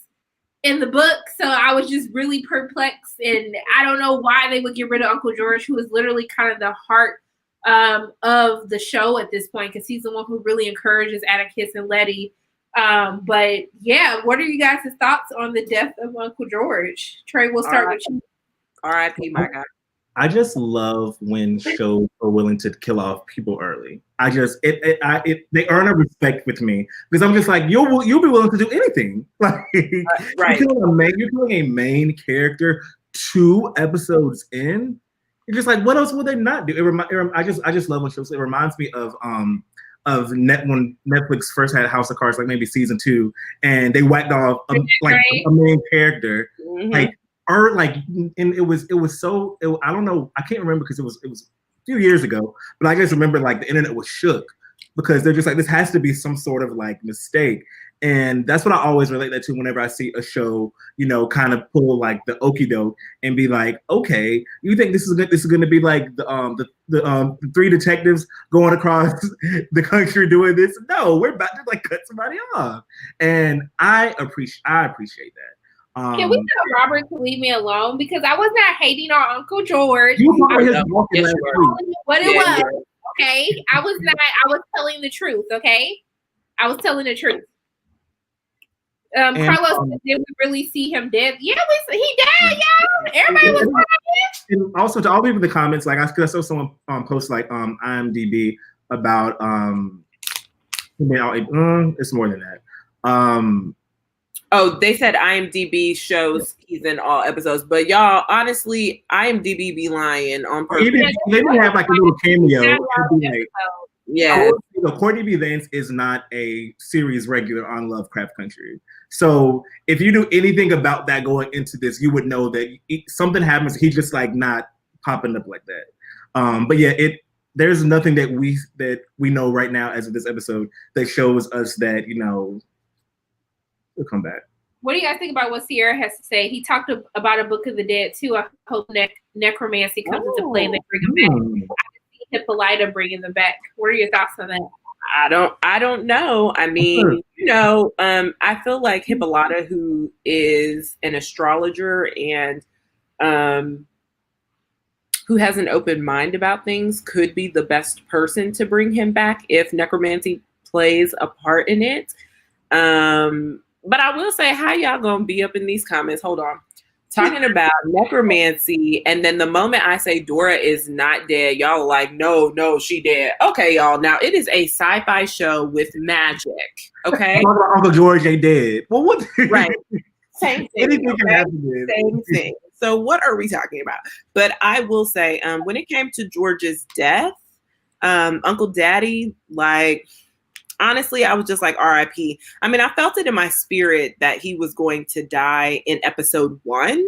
in the book. So I was just really perplexed. And I don't know why they would get rid of Uncle George, who is literally kind of the heart of the show at this point, because he's the one who really encourages Atticus and Letty. But yeah, what are you guys' thoughts on the death of Uncle George? Trey, we'll start with you. R.I.P. my God. I just love when shows are willing to kill off people early. They earn a respect with me, because I'm just like, you'll be willing to do anything. Like, right. You're killing a main character 2 episodes in. You're just like, what else will they not do? I just love when shows. It reminds me of when Netflix first had House of Cards, like maybe season 2, and they whacked off a main character, and it was so, I don't know, I can't remember because it was a few years ago, but I just remember like the internet was shook because they're just like, this has to be some sort of like mistake. And that's what I always relate that to whenever I see a show, kind of pull like the okie doke and be like, okay, you think this is going to be like the 3 detectives going across the country doing this? No, we're about to like cut somebody off. And I appreciate that. Can we tell Robert to leave me alone? Because I was not hating on Uncle George. What it was. Okay. I was telling the truth. Okay. I was telling the truth. Carlos, did we really see him dead? Yeah, he died, y'all. Everybody was crying. And also to all people in the comments, like I saw someone post like IMDb about it's more than that. They said IMDb shows he's in all episodes, but y'all, honestly, IMDb be lying on purpose. They didn't have like a little cameo. Yeah. Courtney B. Vance is not a series regular on Lovecraft Country. So if you knew anything about that going into this, you would know that something happens. He's just like not popping up like that. But yeah, there's nothing that we know right now as of this episode that shows us that, we'll come back. What do you guys think about what Sierra has to say? He talked about a Book of the Dead too. I hope necromancy comes into play and they bring him back. I can see Hippolyta bringing them back. What are your thoughts on that? I don't know. I mean, I feel like Hippolyta, who is an astrologer and who has an open mind about things, could be the best person to bring him back if necromancy plays a part in it. But I will say, how y'all gonna be up in these comments? Hold on. talking about necromancy, and then the moment I say Dora is not dead, y'all are like, no, she dead. Okay, y'all. Now it is a sci-fi show with magic. Okay, Uncle George ain't dead. Well, what? Right. Same thing. Anything can happen. Same thing. So what are we talking about? But I will say, when it came to George's death, Uncle Daddy, like, honestly, I was just like, RIP. I mean, I felt it in my spirit that he was going to die in episode 1.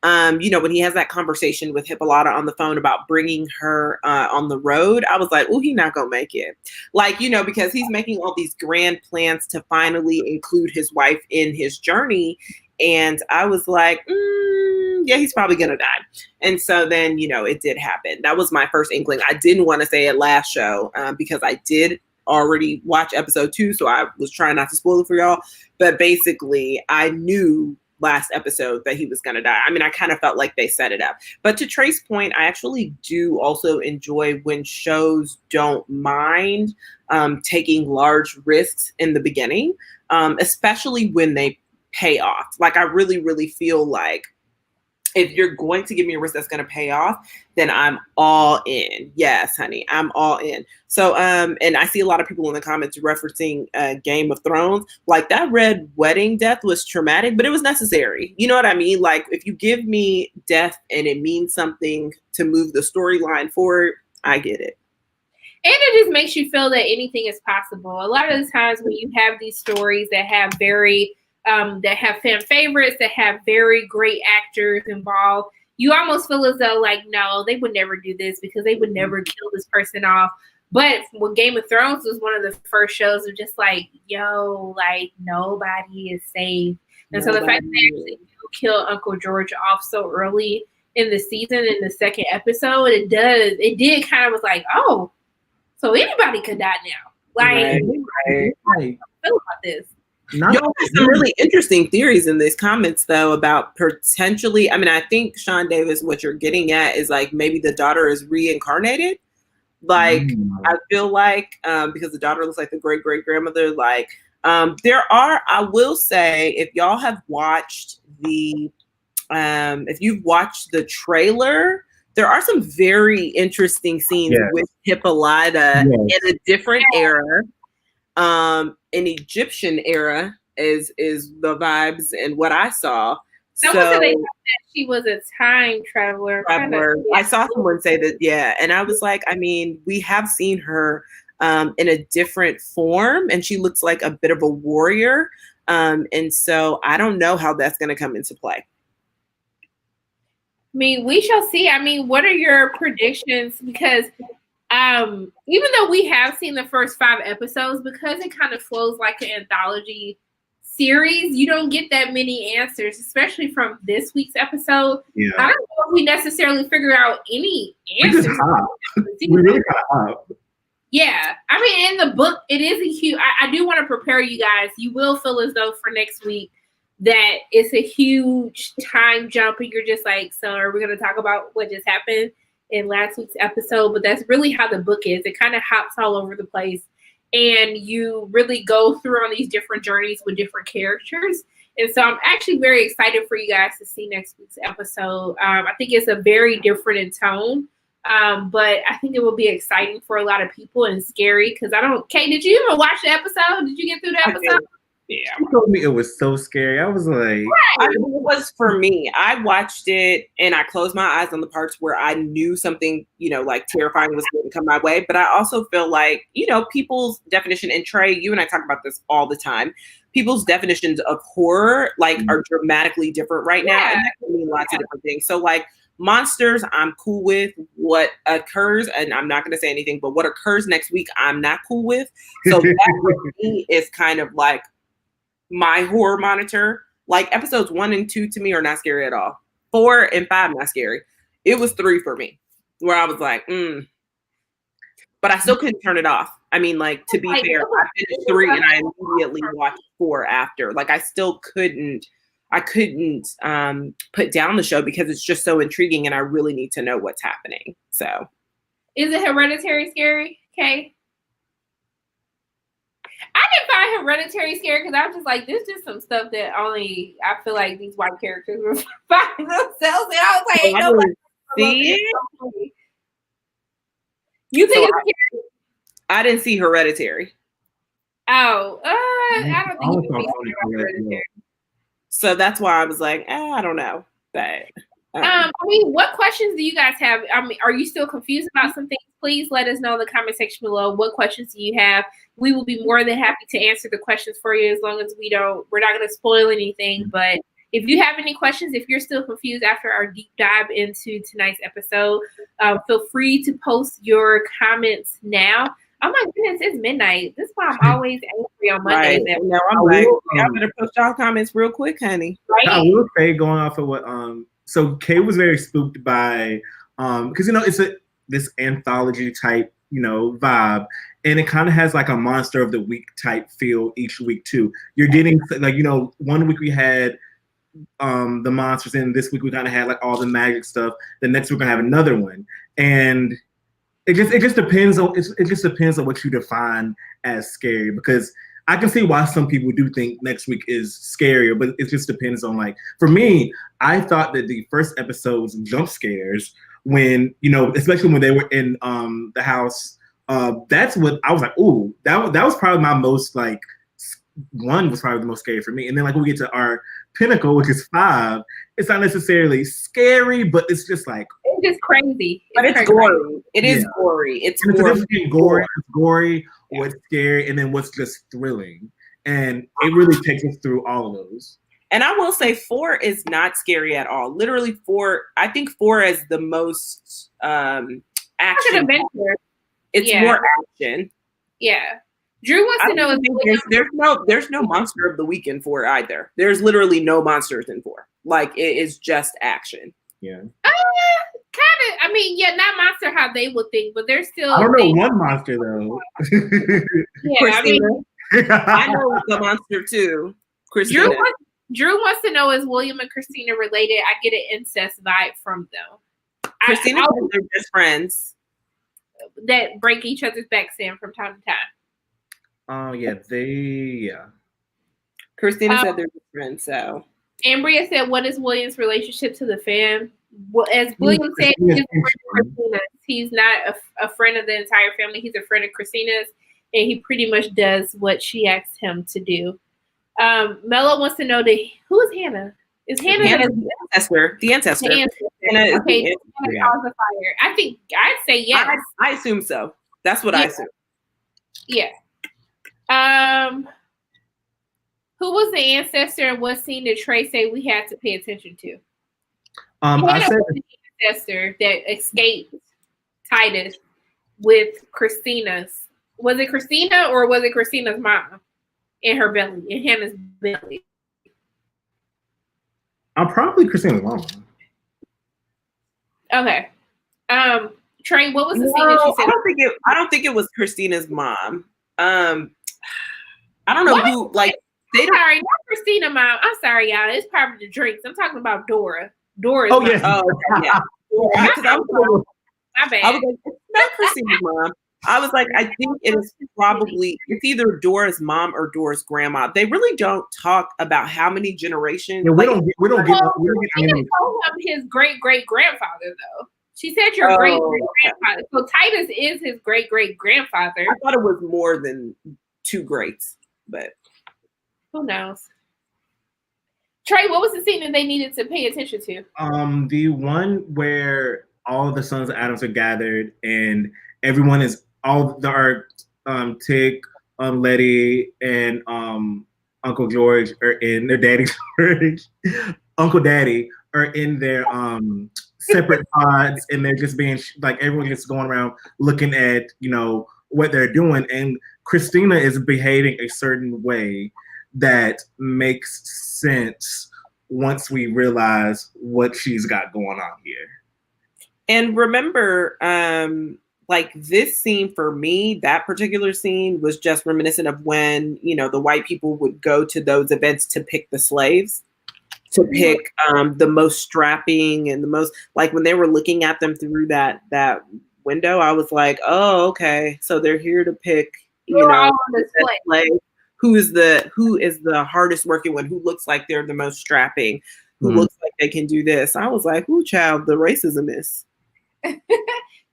When he has that conversation with Hippolyta on the phone about bringing her on the road, I was like, oh, he's not going to make it. Like, because he's making all these grand plans to finally include his wife in his journey. And I was like, yeah, he's probably going to die. And so then, it did happen. That was my first inkling. I didn't want to say it last show because I did already watch episode 2. So I was trying not to spoil it for y'all. But basically, I knew last episode that he was going to die. I mean, I kind of felt like they set it up. But to Trey's point, I actually do also enjoy when shows don't mind taking large risks in the beginning, especially when they pay off. Like, I really, really feel like if you're going to give me a risk that's going to pay off, then I'm all in. Yes, honey, I'm all in. So, and I see a lot of people in the comments referencing Game of Thrones. Like, that red wedding death was traumatic, but it was necessary. You know what I mean? Like, if you give me death and it means something to move the storyline forward, I get it. And it just makes you feel that anything is possible. A lot of the times when you have these stories that have that have fan favorites, that have very great actors involved, you almost feel as though, like, no, they would never do this because they would never kill this person off. But when Game of Thrones was one of the first shows of just like, yo, like, nobody is safe. And so the fact that they actually do kill Uncle George off so early in the season, in the second episode, it did kind of was like, oh, so anybody could die now. Like, I feel about this. There's some really interesting theories in these comments, though, about potentially, I mean, I think, Sean Davis, what you're getting at is like maybe the daughter is reincarnated. Like, I feel like, because the daughter looks like the great-great-grandmother, like, I will say, if y'all have watched if you've watched the trailer, there are some very interesting scenes with Hippolyta in a different era. An Egyptian era is the vibes and what I saw. Someone said that she was a time traveler. I saw someone say that, yeah. And I was like, I mean, we have seen her in a different form, and she looks like a bit of a warrior. And so I don't know how that's going to come into play. I mean, we shall see. I mean, what are your predictions? Because even though we have seen the first 5 episodes, because it kind of flows like an anthology series, you don't get that many answers, especially from this week's episode. Yeah. I don't know if we necessarily figure out any answers. We really kind of have. Yeah. I mean, in the book, it is a huge, I do want to prepare you guys. You will feel as though for next week that it's a huge time jump and you're just like, so are we going to talk about what just happened in last week's episode? But that's really how the book is. It kind of hops all over the place, and you really go through on these different journeys with different characters. And so I'm actually very excited for you guys to see next week's episode. I think it's a very different in tone, but I think it will be exciting for a lot of people and scary because Kay, did you even watch the episode? Did you get through the episode? Yeah, she told me it was so scary. I was like, it was for me. I watched it and I closed my eyes on the parts where I knew something, like terrifying was going to come my way. But I also feel like, people's definition, and Trey, you and I talk about this all the time. People's definitions of horror are dramatically different right now, and that can mean lots of different things. So monsters, I'm cool with. What occurs, and I'm not going to say anything, but what occurs next week, I'm not cool with. So that for me is kind of like my horror monitor. Like episodes 1 and 2 to me are not scary at all. 4 and 5 not scary. It was 3 for me, where I was like, but I still couldn't turn it off. I mean, to be fair, I finished 3 and I immediately watched 4 after. I still couldn't. I couldn't put down the show because it's just so intriguing, and I really need to know what's happening. So, is it Hereditary scary? Okay. I didn't find Hereditary scary because I was just like, this is just some stuff that only I feel like these white characters were finding themselves in. I was like, ain't nobody see it. You think it's scary? I didn't see Hereditary. Oh, I don't think you can be Hereditary. So that's why I was like, I don't know. But I mean, what questions do you guys have? I mean, are you still confused about some things? Please let us know in the comment section below. What questions do you have? We will be more than happy to answer the questions for you as long as we're not going to spoil anything. But if you have any questions, if you're still confused after our deep dive into tonight's episode, feel free to post your comments now. Oh my goodness, it's midnight. This is why I'm always angry on Mondays. Right. No, I'm like, y'all better post y'all comments real quick, honey. Right? I will say, going off of what so Kay was very spooked by because it's this anthology type vibe, and it kind of has like a monster of the week type feel each week too. You're getting like 1 week we had the monsters, and this week we kind of had like all the magic stuff. The next week we're gonna have another one, and it just depends on what you define as scary, because I can see why some people do think next week is scarier, but it just depends on, like, for me, I thought that the first episode's jump scares when, especially when they were in the house, that's what I was like, ooh, that was probably my most, like, one was probably the most scary for me. And then, like, when we get to our pinnacle, which is 5, it's not necessarily scary, but it's just like, it's just crazy. But it's gory. It is gory. It's gory, or it's scary, and then what's just thrilling. And it really takes us through all of those. And I will say 4 is not scary at all. Literally 4, I think 4 is the most action. Adventure. It's more action. Yeah. Drew wants to know if there's no monster of the week in 4 either. There's literally no monsters in 4. Like, it is just action. Yeah. Kind of. I mean, yeah, not monster how they would think, but there's still. I don't know one monster though. Yeah, Christina. I know the monster too. Christina. Drew wants to know, is William and Christina related? I get an incest vibe from them. Christina said they're just friends that break each other's backs in from time to time. Oh yeah. Christina said they're just friends. So Ambria said, "What is William's relationship to the fam?" Well, as William said, he's not a friend of the entire family. He's a friend of Christina's, and he pretty much does what she asked him to do. Mello wants to know who is Hannah? Is Hannah the ancestor? The ancestor. Hannah caused the fire. I think I'd say yes. I assume so. That's what I assume. Yeah. Who was the ancestor, and what scene did Trey say we had to pay attention to? I said the ancestor that escaped Titus with Christina's. Was it Christina or was it Christina's mom in her belly, in Hannah's belly? I'm probably Christina's mom. Okay. Trey, what was the scene that you said? I don't think it was Christina's mom. I don't know who. Like, sorry, not Christina mom. I'm sorry, y'all. It's probably the drinks. I'm talking about Dora. Dora's mom. Yes. Oh, okay, yeah. My bad. I was like, it's not Christina's mom. I was like, I think it's either Dora's mom or Dora's grandma. They really don't talk about how many generations. Yeah, we don't get. She didn't call him his great grandfather though. She said your great grandfather. So Titus is his great grandfather. I thought it was more than 2 greats, but who knows? Trey, what was the scene that they needed to pay attention to? The one where all the sons of Adams are gathered and everyone is Tig, Letty, and Uncle George are in their daddy George, Uncle Daddy are in their separate pods, and they're just being like everyone just going around looking at what they're doing, and Christina is behaving a certain way that makes sense once we realize what she's got going on here. And remember, like this scene for me, that particular scene was just reminiscent of when, the white people would go to those events to pick the slaves, to pick the most strapping and the most, like when they were looking at them through that window, I was like, oh, okay. So they're here to pick you know, all on display. who is the hardest working one, who looks like they're the most strapping, who looks like they can do this. I was like, ooh, child, the racism is.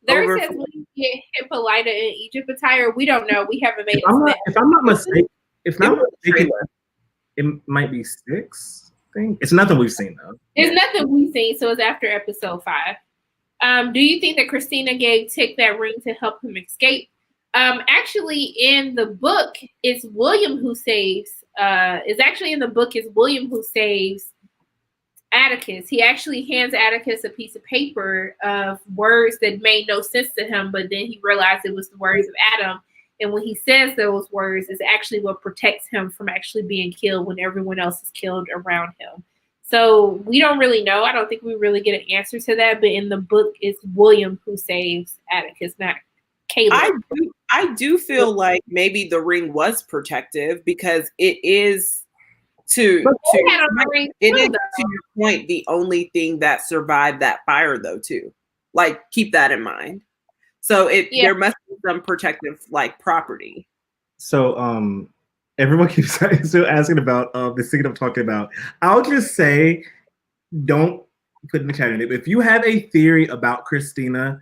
There says we get Hippolyta in Egypt attire. We don't know. We haven't made it. If I'm not mistaken, it might be 6. I think it's nothing we've seen though. It's nothing we've seen, so it's after episode 5. Do you think that Christina gave Tick that ring to help him escape? Actually, in the book, it's William who saves. William who saves Atticus. He actually hands Atticus a piece of paper of words that made no sense to him, but then he realized it was the words of Adam. And when he says those words, it's actually what protects him from actually being killed when everyone else is killed around him. So we don't really know. I don't think we really get an answer to that. But in the book, it's William who saves Atticus, not Caleb. I do feel like maybe the ring was protective because it is to your point, the only thing that survived that fire though too. Like keep that in mind. So there must be some protective like property. So everyone keeps still asking about the scene I'm talking about. I'll just say, don't put in the chat in it. But if you have a theory about Christina,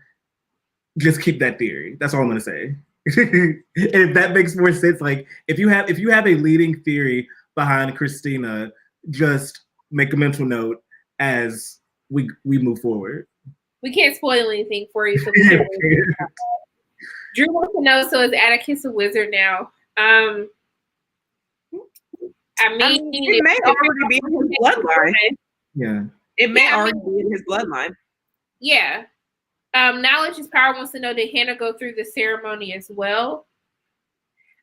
just keep that theory. That's all I'm gonna say. And if that makes more sense, like if you have a leading theory behind Christina, just make a mental note as we move forward. We can't spoil anything for you. So Drew wants to know, so is Atticus a wizard now? I mean, it may already be in his bloodline. Yeah. It may already be in his bloodline. Yeah. Knowledge is power wants to know, did Hannah go through the ceremony as well?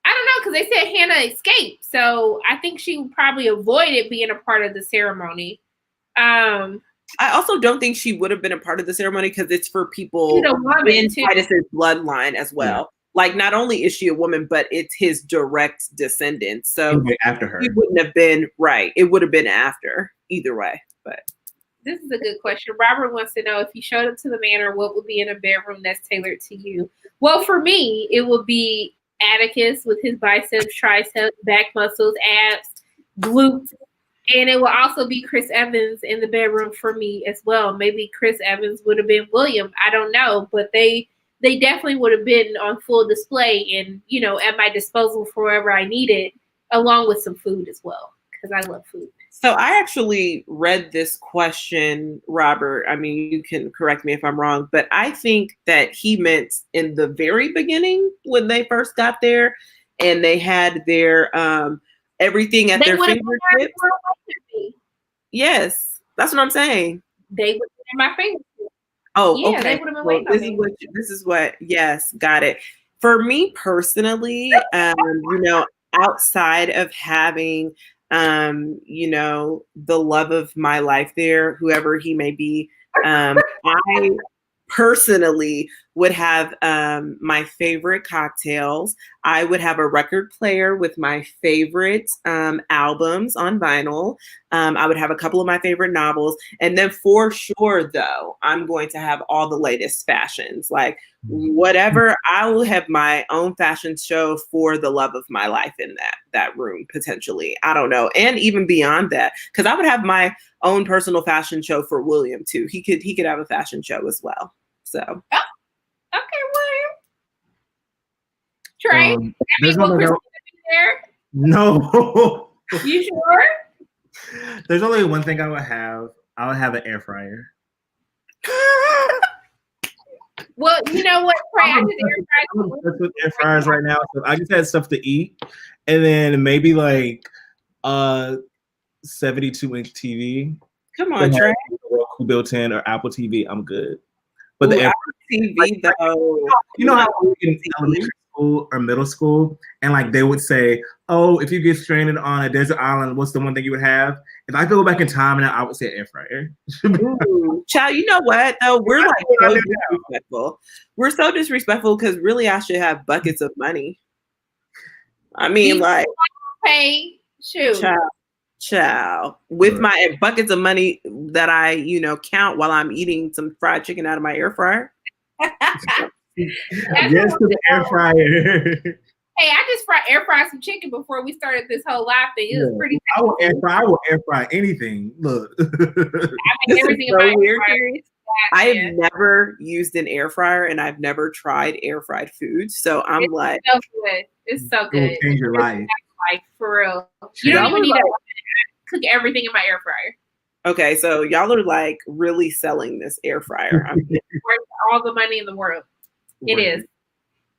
I don't know, because they said Hannah escaped. So I think she probably avoided being a part of the ceremony. I also don't think she would have been a part of the ceremony because it's for people in Titus's bloodline as well. Yeah. Like, not only is she a woman, but it's his direct descendant. So after her, he wouldn't have been right. It would have been after either way. But this is a good question. Robert wants to know, if you showed up to the manor, what would be in a bedroom that's tailored to you? Well, for me, it would be Atticus with his biceps, triceps, back muscles, abs, glutes. And it will also be Chris Evans in the bedroom for me as well. Maybe Chris Evans would have been William. I don't know. But they definitely would have been on full display and, at my disposal for wherever I needed, along with some food as well, because I love food. So I actually read this question, Robert. I mean, you can correct me if I'm wrong, but I think that he meant in the very beginning when they first got there and they had their everything at their fingertips. Yes, that's what I'm saying. They would have been my fingertips. Oh, yeah, okay. They would have been waiting on me. This is what. Yes, got it. For me personally, outside of having, the love of my life there, whoever he may be, I personally would have my favorite cocktails. I would have a record player with my favorite albums on vinyl. I would have a couple of my favorite novels. And then for sure, though, I'm going to have all the latest fashions. Like whatever, I will have my own fashion show for the love of my life in that room, potentially. I don't know. And even beyond that, because I would have my own personal fashion show for William, too. He could have a fashion show as well. So. Oh. Okay, William. Trey, there's only there? No. You sure? There's only one thing I would have. I would have an air fryer. Well, you know what, Trey? I'm obsessed with air fryers right now. So I just had stuff to eat, and then maybe like 72-inch TV. Come on, Trey. Roku built in or Apple TV. I'm good. But the TV, though, how in elementary school or middle school, and like they would say, "Oh, if you get stranded on a desert island, what's the one thing you would have?" If I could go back in time, and I would say air fryer. Ooh, child, you know what? Though we're like so disrespectful. We're so disrespectful because really, I should have buckets of money. I mean, like, pay shoot. Child, with my buckets of money that I, count while I'm eating some fried chicken out of my air fryer. Yes, to the air fryer. Hey, I just air fried some chicken before we started this whole live thing. It was pretty. I will air fry anything. Look, this everything is so weird. I have Yeah. never used an air fryer, and I've never tried air fried food. So I'm it's like, so good. It's so good. It will change your life. Like for real. You don't even need to cook everything in my air fryer. Okay, so y'all are like really selling this air fryer. I'm worth all the money in the world. It is.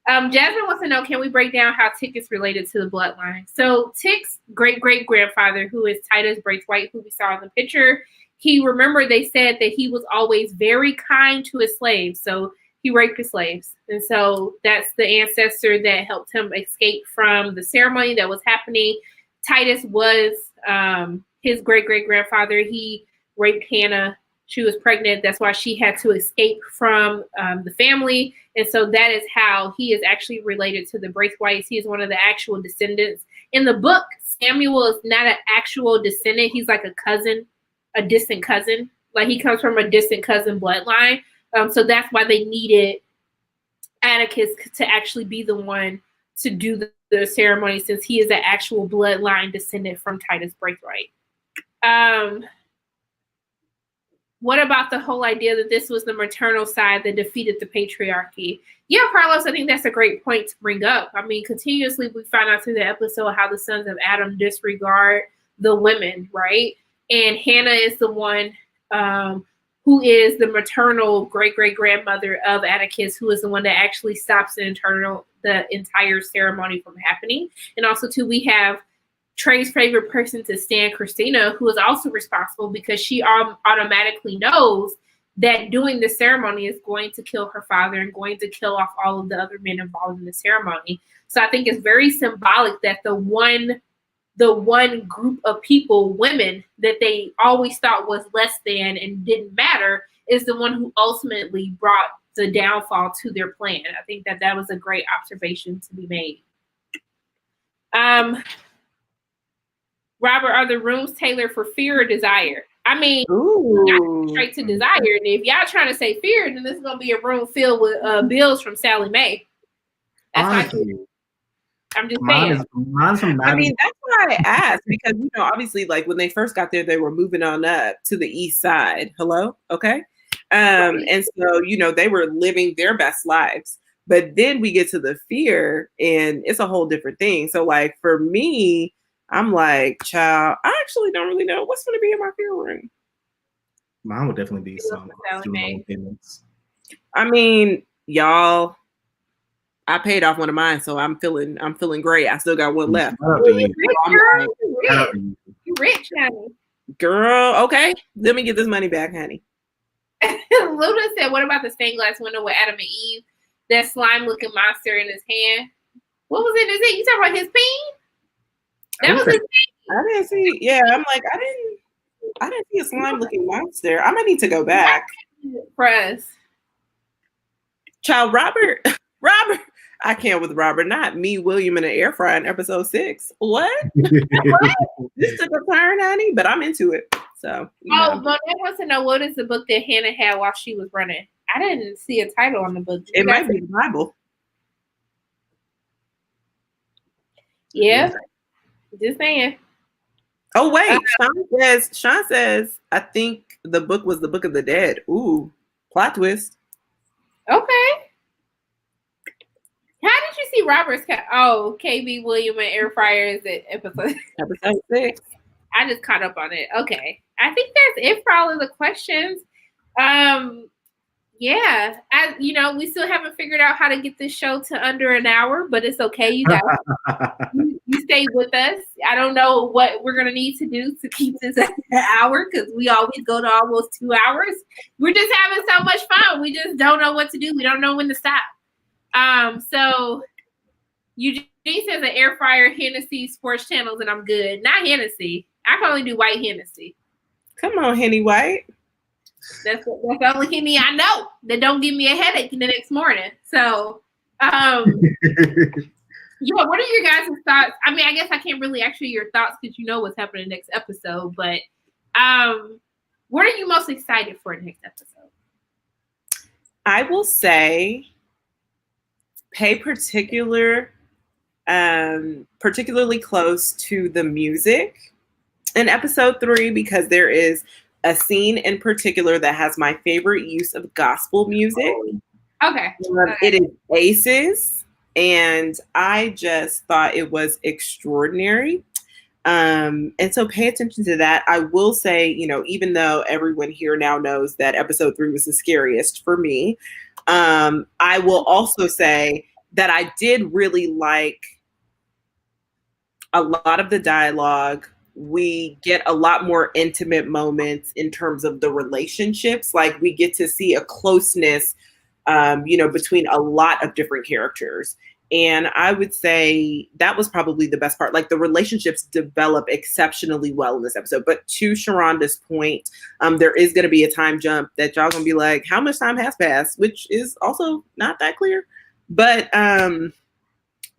Jasmine wants to know, can we break down how Tick is related to the bloodline? So Tick's great-great-grandfather, who is Titus Braithwaite, who we saw in the picture, they said that he was always very kind to his slaves. So he raped his slaves. And so that's the ancestor that helped him escape from the ceremony that was happening. Titus was his great-great-grandfather. He raped Hannah. She was pregnant. That's why she had to escape from the family. And so that is how he is actually related to the Braithwaites. He is one of the actual descendants. In the book, Samuel is not an actual descendant. He's like a cousin, a distant cousin. Like he comes from a distant cousin bloodline. So that's why they needed Atticus to actually be the one to do the ceremony, since he is an actual bloodline descendant from Titus Braithwaite. What about the whole idea that this was the maternal side that defeated the patriarchy? Yeah, Carlos, I think that's a great point to bring up. I mean, continuously we find out through the episode how the sons of Adam disregard the women, right? And Hannah is the one who is the maternal great-great-grandmother of Atticus, who is the one that actually stops the entire ceremony from happening. And also, too, we have Trey's favorite person to stand, Christina, who is also responsible because she automatically knows that doing the ceremony is going to kill her father and going to kill off all of the other men involved in the ceremony. So I think it's very symbolic that the one group of people, women, that they always thought was less than and didn't matter, is the one who ultimately brought the downfall to their plan. I think that was a great observation to be made. Robert, are the rooms tailored for fear or desire? I mean, straight to desire. And if y'all trying to say fear, then this is going to be a room filled with bills from Sally Mae. Honestly, I'm just saying. I mean, that's why I asked, because, obviously, like when they first got there, they were moving on up to the east side. Hello? Okay. And so, they were living their best lives. But then we get to the fear and it's a whole different thing. So, like, for me, I'm like, child, I actually don't really know what's going to be in my fear room. Mine would definitely be some. I mean, y'all, I paid off one of mine, so I'm feeling great. I still got one left. You rich, honey. Girl, okay. Let me get this money back, honey. Luna said, what about the stained glass window with Adam and Eve? That slime-looking monster in his hand. What was in his hand? You talking about his peen? That was his peen. I didn't see. Yeah, I'm like, I didn't see a slime-looking monster. I might need to go back. Press. Child, Robert. I can't with Robert. Not me, William, in an air fryer in episode 6. What? This took a turn, honey, but I'm into it. So. Monet wants to know, what is the book that Hannah had while she was running? I didn't see a title on the book. It might be the Bible. Yeah. Just saying. Oh, wait. Sean says, I think the book was the Book of the Dead. Ooh, plot twist. Okay. How did you see Robert's KB William and air fryer is at episode 6. I just caught up on it. Okay. I think that's it for all of the questions. Yeah. We still haven't figured out how to get this show to under an hour, but it's okay, you guys. you stay with us. I don't know what we're gonna need to do to keep this at an hour, because we always go to almost 2 hours. We're just having so much fun. We just don't know what to do. We don't know when to stop. So Eugene says an air fryer, Hennessy, sports channels, and I'm good. Not Hennessy. I can only do white Hennessy. Come on, Henny White. That's the only Henny I know that don't give me a headache the next morning. So, yeah, what are your guys' thoughts? I mean, I guess I can't really ask you your thoughts because you know what's happening next episode, but what are you most excited for next episode? I will say pay particular particularly close to the music in episode 3 because there is a scene in particular that has my favorite use of gospel music. Okay. It is Aces, and I just thought it was extraordinary. And so pay attention to that. I will say, even though everyone here now knows that episode 3 was the scariest for me, I will also say that I did really like a lot of the dialogue. We get a lot more intimate moments in terms of the relationships. Like we get to see a closeness, between a lot of different characters. And I would say that was probably the best part. Like the relationships develop exceptionally well in this episode. But to Sharronda's point, there is going to be a time jump that y'all going to be like, how much time has passed? Which is also not that clear. But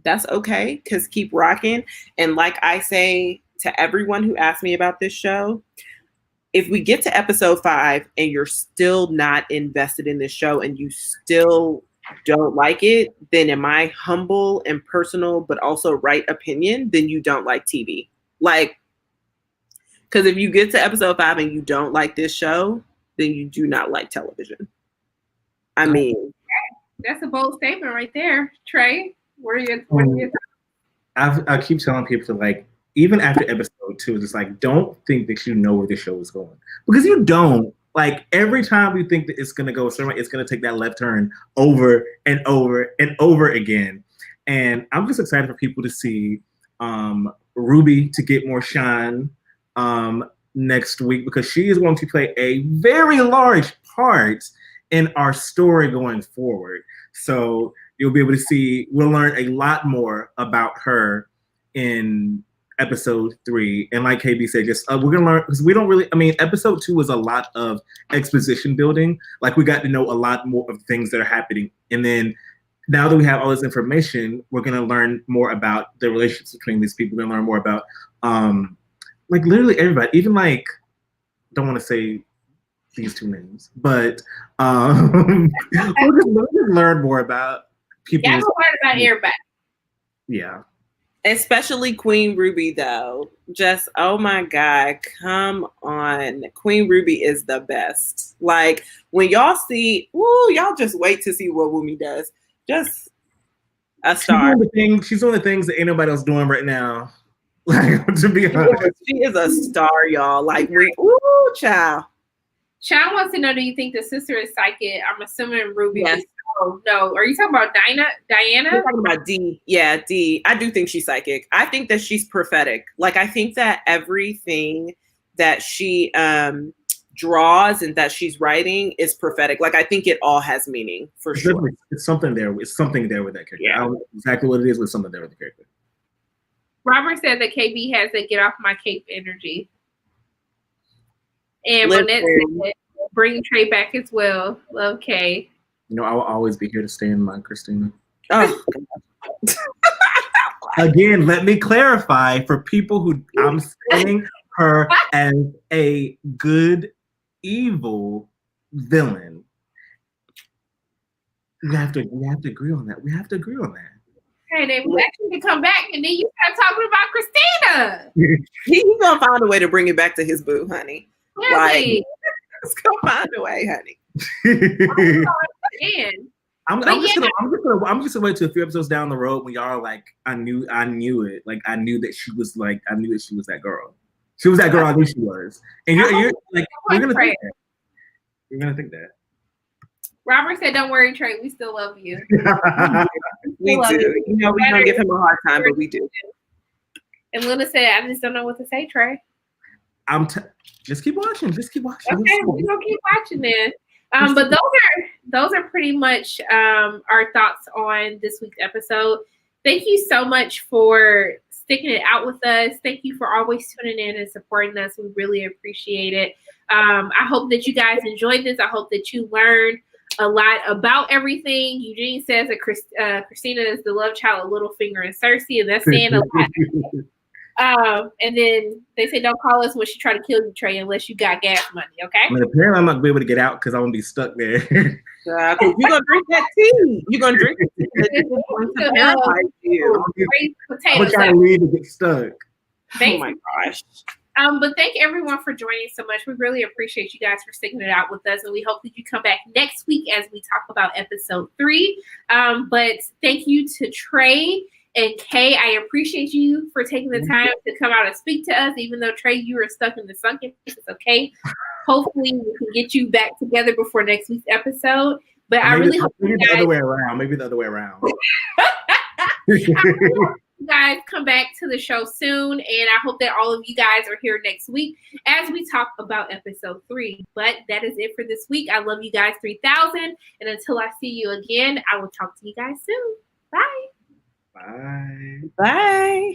that's okay, because keep rocking. And like I say to everyone who asks me about this show, if we get to episode 5 and you're still not invested in this show and you still don't like it, then in my humble and personal but also right opinion, then you don't like TV. Like, because if you get to episode 5 and you don't like this show, then you do not like television. I mean, that's a bold statement right there, Trey. What are your thoughts? I keep telling people to, like, even after episode 2, it's like, don't think that you know where the show is going, because you don't. Like every time we think that it's going to go somewhere, it's going to take that left turn over and over and over again. And I'm just excited for people to see Ruby to get more shine next week, because she is going to play a very large part in our story going forward. So you'll be able to see, we'll learn a lot more about her in episode 3. And like KB said, just we're gonna learn, because we don't really, episode 2 was a lot of exposition building. Like we got to know a lot more of things that are happening, and then now that we have all this information, we're gonna learn more about the relationships between these people. We're gonna learn more about like literally everybody, even like, don't want to say these 2 names, but we'll just learn more about people. Yeah, we'll learn about everybody. Yeah. Especially Queen Ruby, though. Just, oh my God, come on. Queen Ruby is the best. Like, when y'all see, y'all just wait to see what Wumi does. Just a star. She's doing the things that ain't nobody else doing right now. Like, to be honest. She is a star, y'all. Like, child. Sean wants to know, do you think the sister is psychic? I'm assuming Ruby yes. is. Oh, no. Are you talking about Diana? I'm talking about D. Yeah, D. I do think she's psychic. I think that she's prophetic. Like, I think that everything that she draws and that she's writing is prophetic. Like, I think it all has meaning, for sure. It's something there. It's something there with that character. Yeah. I don't know exactly what it is, but something there with the character. Robert said that KB has a get off my cape energy. And Monette said, bring Trey back as well. Love K. I will always be here to stand by Christina. Oh. Again, let me clarify for people who I'm saying her as a good, evil villain. We have to agree on that. We have to agree on that. Hey, they actually come back, and then you start talking about Christina. He's gonna find a way to bring it back to his boo, honey. Really? Like, let's go find a way, honey. I'm just gonna wait till a few episodes down the road when y'all are like, I knew it. Like I knew that she was that girl. She was that girl I knew she was. And you're like, you're gonna think that. You're gonna think that. Robert said, "Don't worry, Trey. We still love you." We do. We don't give him a hard time, but we do. And Luna said, "I just don't know what to say, Trey." Just keep watching. Just keep watching. Okay, we're gonna keep watching then. But those are pretty much our thoughts on this week's episode. Thank you so much for sticking it out with us. Thank you for always tuning in and supporting us. We really appreciate it. I hope that you guys enjoyed this. I hope that you learned a lot about everything. Eugene says that Christina is the love child of Littlefinger and Cersei, and that's saying a lot. And then they say don't call us when she try to kill you, Trey, unless you got gas money. Okay. I mean, apparently I'm not gonna be able to get out because I'm gonna be stuck there. You're gonna drink that tea. You're gonna drink the tea. It's going to paralyze you. I'm trying to leave and get stuck. Oh my gosh. But thank everyone for joining so much. We really appreciate you guys for sticking it out with us, and we hope that you come back next week as we talk about episode 3. But thank you to Trey and Kay. I appreciate you for taking the time to come out and speak to us, even though Trey, you were stuck in the sunken. It's okay. Hopefully, we can get you back together before next week's episode. But I really hope maybe the other way around. Maybe the other way around. You guys come back to the show soon, and I hope that all of you guys are here next week as we talk about episode 3. But that is it for this week. I love you guys 3000, and until I see you again, I will talk to you guys soon. Bye. Bye. Bye.